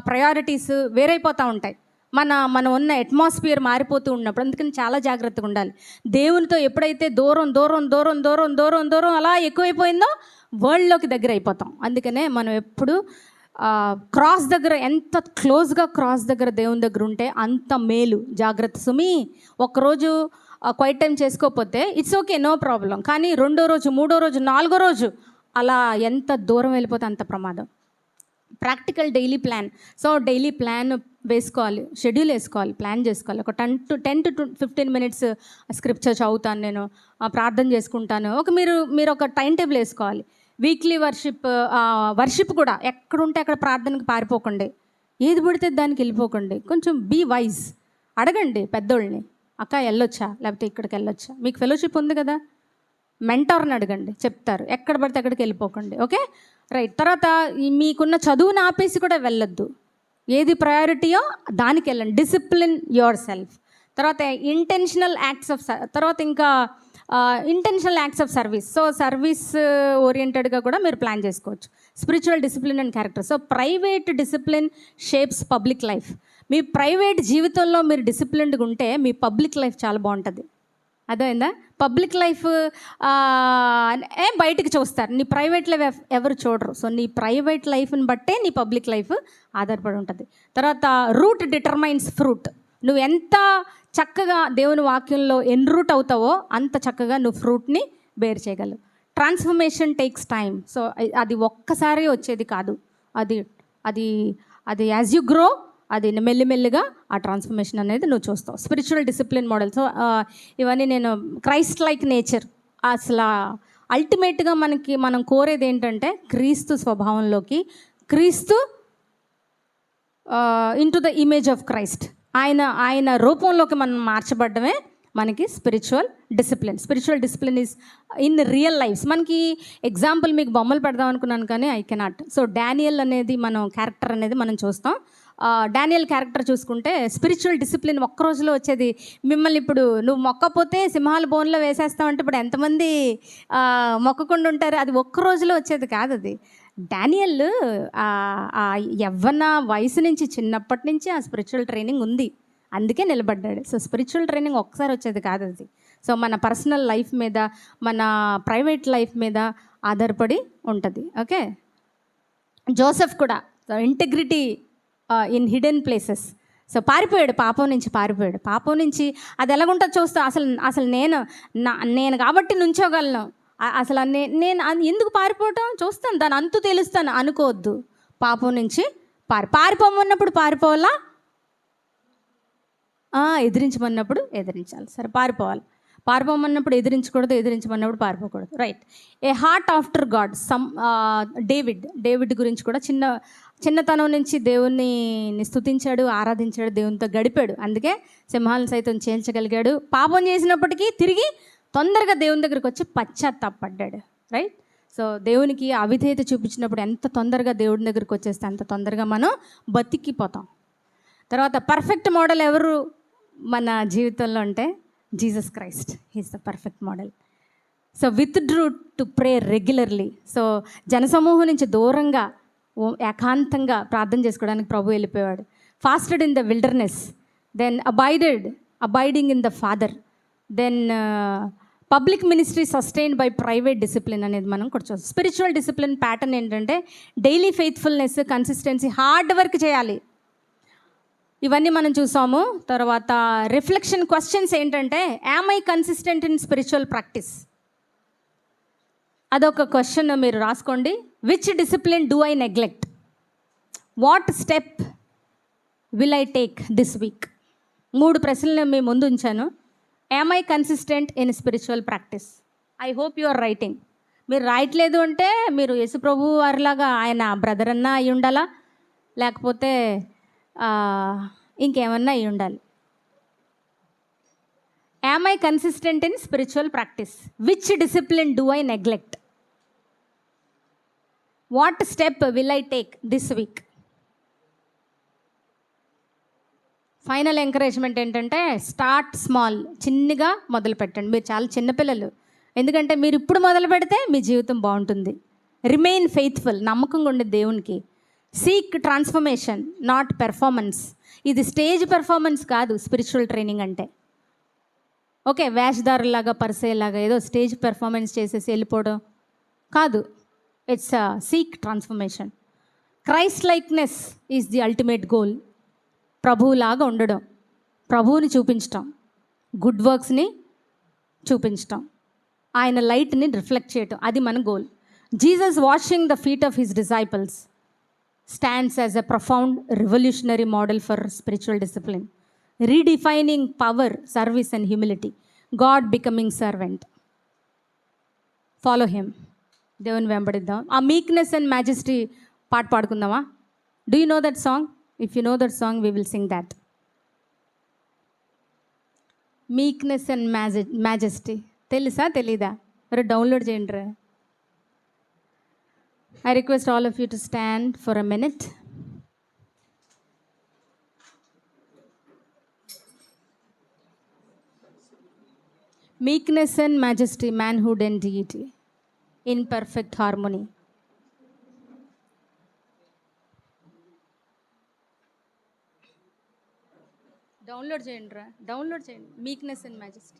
ప్రయారిటీస్ వేరైపోతూ ఉంటాయి, మన ఉన్న అట్మాస్ఫియర్ మారిపోతూ ఉన్నప్పుడు. అందుకని చాలా జాగ్రత్తగా ఉండాలి. దేవునితో ఎప్పుడైతే దూరం దూరం దూరం దూరం దూరం దూరం అలా ఎక్కువైపోయిందో వరల్డ్లోకి దగ్గర అయిపోతాం. అందుకనే మనం ఎప్పుడు క్రాస్ దగ్గర, ఎంత క్లోజ్గా క్రాస్ దగ్గర దేవుని దగ్గర ఉంటే అంత మేలు. జాగ్రత్త సుమి. ఒక్కరోజు క్వైట్ టైం చేసుకోకపోతే ఇట్స్ ఓకే, నో ప్రాబ్లం. కానీ రెండో రోజు, మూడో రోజు, నాలుగో రోజు అలా ఎంత దూరం వెళ్ళిపోతే అంత ప్రమాదం. Practical daily plan. So daily plan వేసుకోవాలి, షెడ్యూల్ వేసుకోవాలి, ప్లాన్ చేసుకోవాలి. ఒక 10 to 15 minutes స్క్రిప్చర్ చదువుతాను నేను, ప్రార్థన చేసుకుంటాను. మీరు ఒక టైం టేబుల్ వేసుకోవాలి. వీక్లీ వర్షిప్ కూడా ఎక్కడుంటే అక్కడ ప్రార్థనకు పారిపోకండి, ఏది పడితే దానికి వెళ్ళిపోకండి. కొంచెం బీ వైజ్. అడగండి పెద్దోళ్ళని, అక్క వెళ్ళొచ్చా, లేకపోతే ఇక్కడికి వెళ్ళొచ్చా. మీకు ఫెలోషిప్ ఉంది కదా, మెంటార్ని అడగండి, చెప్తారు. ఎక్కడ పడితే అక్కడికి వెళ్ళిపోకండి. Okay, right. తర్వాత మీకున్న చదువుని ఆపేసి కూడా వెళ్ళొద్దు, ఏది ప్రయారిటీయో దానికి వెళ్ళండి. Discipline yourself. తర్వాత intentional acts of service. So service ఓరియంటెడ్గా కూడా మీరు ప్లాన్ చేసుకోవచ్చు. Spiritual discipline and character. So private discipline shapes public life. మీ ప్రైవేట్ జీవితంలో మీరు డిసిప్లిన్డ్గా ఉంటే మీ పబ్లిక్ లైఫ్ చాలా బాగుంటుంది. అర్థమైందా? పబ్లిక్ లైఫ్ బయటికి చూస్తారు, నీ ప్రైవేట్ లైఫ్ ఎవరు చూడరు. సో నీ ప్రైవేట్ లైఫ్ని బట్టే నీ పబ్లిక్ లైఫ్ ఆధారపడి ఉంటుంది. తర్వాత రూట్ డిటర్మైన్స్ ఫ్రూట్. నువ్వు ఎంత చక్కగా దేవుని వాక్యంలో ఎన్రూట్ అవుతావో అంత చక్కగా నువ్వు ఫ్రూట్ని బేర్ చేయగలవు. Transformation takes time. సో అది ఒక్కసారి వచ్చేది కాదు, అది యాజ్ యూ గ్రో అది మెల్లిమెల్లిగా ఆ ట్రాన్స్ఫర్మేషన్ అనేది నువ్వు చూస్తావు. Spiritual discipline model. సో ఇవన్నీ నేను క్రైస్ట్ లైక్ నేచర్. అసలు అల్టిమేట్గా మనం కోరేది ఏంటంటే క్రీస్తు స్వభావంలోకి, క్రీస్తు into the image of Christ, ఆయన రూపంలోకి మనం మార్చబడ్డమే మనకి spiritual discipline. Spiritual discipline is in real lives. మనకి ఎగ్జాంపుల్ మీకు బొమ్మలు పెడదాం అనుకున్నాను కానీ ఐ కెనాట్. సో డానియల్ అనేది క్యారెక్టర్ అనేది మనం చూస్తాం. డానియల్ క్యారెక్టర్ చూసుకుంటే స్పిరిచువల్ డిసిప్లిన్ ఒక్క రోజులో వచ్చేది. మిమ్మల్ని ఇప్పుడు నువ్వు మొక్కపోతే సింహాల బోన్లో వేసేస్తామంటే ఇప్పుడు ఎంతమంది మొక్కకుండా ఉంటారు? అది ఒక్క రోజులో వచ్చేది కాదు. అది డానియల్ యవ్వన వయసు నుంచి, చిన్నప్పటి నుంచి ఆ స్పిరిచువల్ ట్రైనింగ్ ఉంది, అందుకే నిలబడ్డాడు. సో స్పిరిచువల్ ట్రైనింగ్ ఒక్కసారి వచ్చేది కాదు అది. సో మన పర్సనల్ లైఫ్ మీద, మన ప్రైవేట్ లైఫ్ మీద ఆధారపడి ఉంటుంది. ఓకే, జోసెఫ్ కూడా integrity in hidden places. So పారిపోయాడు, పాపం నుంచి అది ఎలాగుంటుందో చూస్తా. అసలు నేను కాబట్టి నుంచోగలను, అసలు నేను ఎందుకు పారిపోవటం చూస్తాను, దాని అంతు తెలుస్తాను అనుకోవద్దు. పాపం నుంచి పారిపోమన్నప్పుడు పారిపోవాలా, ఎదిరించమన్నప్పుడు ఎదిరించాలి. సరే పారిపోమన్నప్పుడు ఎదిరించకూడదు, ఎదిరించమన్నప్పుడు పారిపోకూడదు. రైట్. ఏ హార్ట్ ఆఫ్టర్ గాడ్. డేవిడ్ గురించి కూడా చిన్నతనం నుంచి దేవుణ్ణి స్తుతించాడు, ఆరాధించాడు, దేవునితో గడిపాడు, అందుకే సింహాలను సైతం చేయించగలిగాడు. పాపం చేసినప్పటికీ తిరిగి తొందరగా దేవుని దగ్గరికి వచ్చి పశ్చాత్తాపడ్డాడు. రైట్. సో దేవునికి అవిధేయత చూపించినప్పుడు ఎంత తొందరగా దేవుడి దగ్గరికి వచ్చేస్తే అంత తొందరగా మనం బతికిపోతాం. తర్వాత పర్ఫెక్ట్ మోడల్ ఎవరు మన జీవితంలో అంటే Jesus Christ. He's the perfect model. So withdrew to pray regularly. So జనసమూహం నుంచి దూరంగా ఏకాంతంగా ప్రార్థన చేసుకోవడానికి ప్రభు వెళ్ళిపోయాడు. Fasted in the wilderness, then abiding in the Father, then public ministry sustained by private discipline అనేది మనం కూడా చూస్తాం. స్పిరిచువల్ డిసిప్లిన్ ప్యాటర్న్ ఏంటంటే daily faithfulness, consistency, hard work చేయాలి, ఇవన్నీ మనం చూసాము. తర్వాత రిఫ్లెక్షన్ క్వశ్చన్స్ ఏంటంటే am I consistent in spiritual practice, అదొక క్వశ్చన్ మీరు రాసుకోండి. Which discipline do I neglect, what step will I take this week. 3 ప్రశ్నలు మీ ముందు ఉంచాను. Am I consistent in spiritual practice. I hope you are writing. మీరు రాయట్లేదు అంటే మీరు యేసు ప్రభు వారిలాగా ఆయన బ్రదర్ అన్నా అయి ఉండాలా, లేకపోతే ఇంకేమన్నా అయి ఉండాలి. Yam I consistent in spiritual practice, which discipline do I neglect. What step will I take this week? Final encouragement ఏంటంటే స్టార్ట్ స్మాల్, చిన్నగా మొదలు పెట్టండి. మీరు చాలా చిన్నపిల్లలు, ఎందుకంటే మీరు ఇప్పుడు మొదలు పెడితే మీ జీవితం బాగుంటుంది. రిమైన్ ఫెయిత్ఫుల్, నమ్మకంగా ఉండే దేవునికి. Seek transformation, not performance. ఇది స్టేజ్ పెర్ఫార్మెన్స్ కాదు స్పిరిచువల్ ట్రైనింగ్ అంటే. ఓకే, వేషధారులాగా పరిసేలాగా ఏదో స్టేజ్ పెర్ఫార్మెన్స్ చేసేసి వెళ్ళిపోవడం కాదు. It's seek transformation. Christ likeness is the ultimate goal. ప్రభువులాగా ఉండడం, ప్రభువుని చూపించటం, గుడ్ వర్క్స్ని చూపించటం, ఆయన లైట్ని రిఫ్లెక్ట్ చేయటం, అది మన goal. Jesus washing the feet of his disciples stands as a profound revolutionary model for spiritual discipline, redefining power, service and humility. God becoming servant. Follow him. దేవుని వెంబడిద్దాం. ఆ మీక్నెస్ అండ్ మ్యాజెస్టీ పాట పాడుకుందామా? Do you know that song? If you know that song we will sing that. Meekness and majesty తెలుసా తెలీదా? మరి download చేయండి రా. I request all of you to stand for a minute. Meekness and majesty, manhood and deity, in perfect harmony. Download cheyandra, download cheyandi. Meekness and majesty.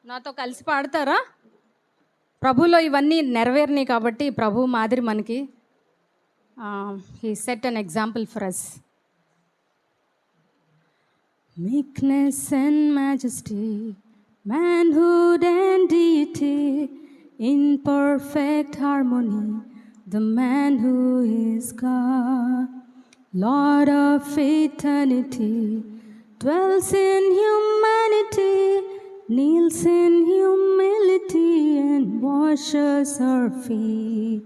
నాతో కలిసి పాడతారా? ప్రభులో ఇవన్నీ నెరవేరినాయి కాబట్టి ప్రభు మాదిరి మనకి he set an example for us. Meekness and majesty, manhood and deity, in perfect harmony, the man who is God, Lord of eternity, dwells in humanity, kneels in humility and washes our feet.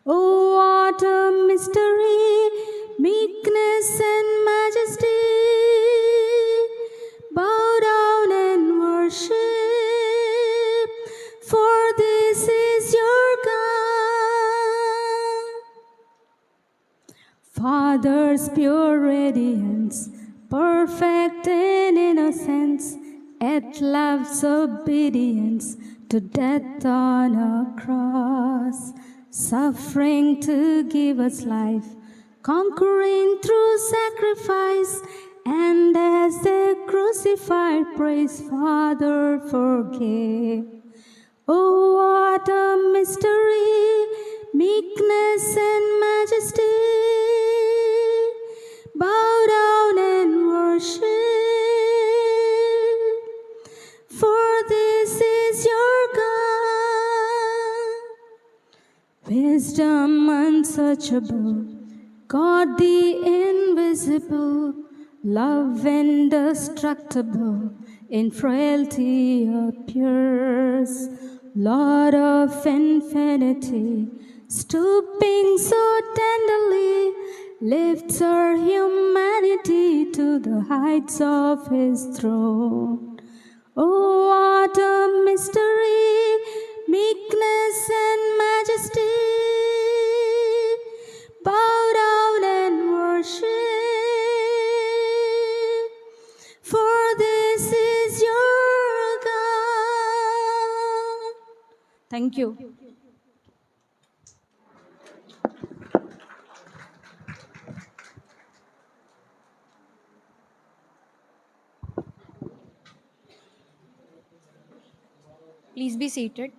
Oh, what a mystery, meekness and majesty. Bow down and worship, for this is your God. Father's pure radiance, perfect in innocence, at love's obedience to death on a cross, suffering to give us life, conquering through sacrifice, and as they crucified, praise Father forgave. Oh, what a mystery, meekness and majesty. Bow down and worship, for this is your God. Wisdom unsearchable, God the invisible, love indestructible, in frailty appears, Lord of infinity, stooping so tenderly, lifts our humanity to the heights of his throne. Oh, what a mystery, meekness and majesty. Bow down and worship, for this is your God. Thank you. Please be seated.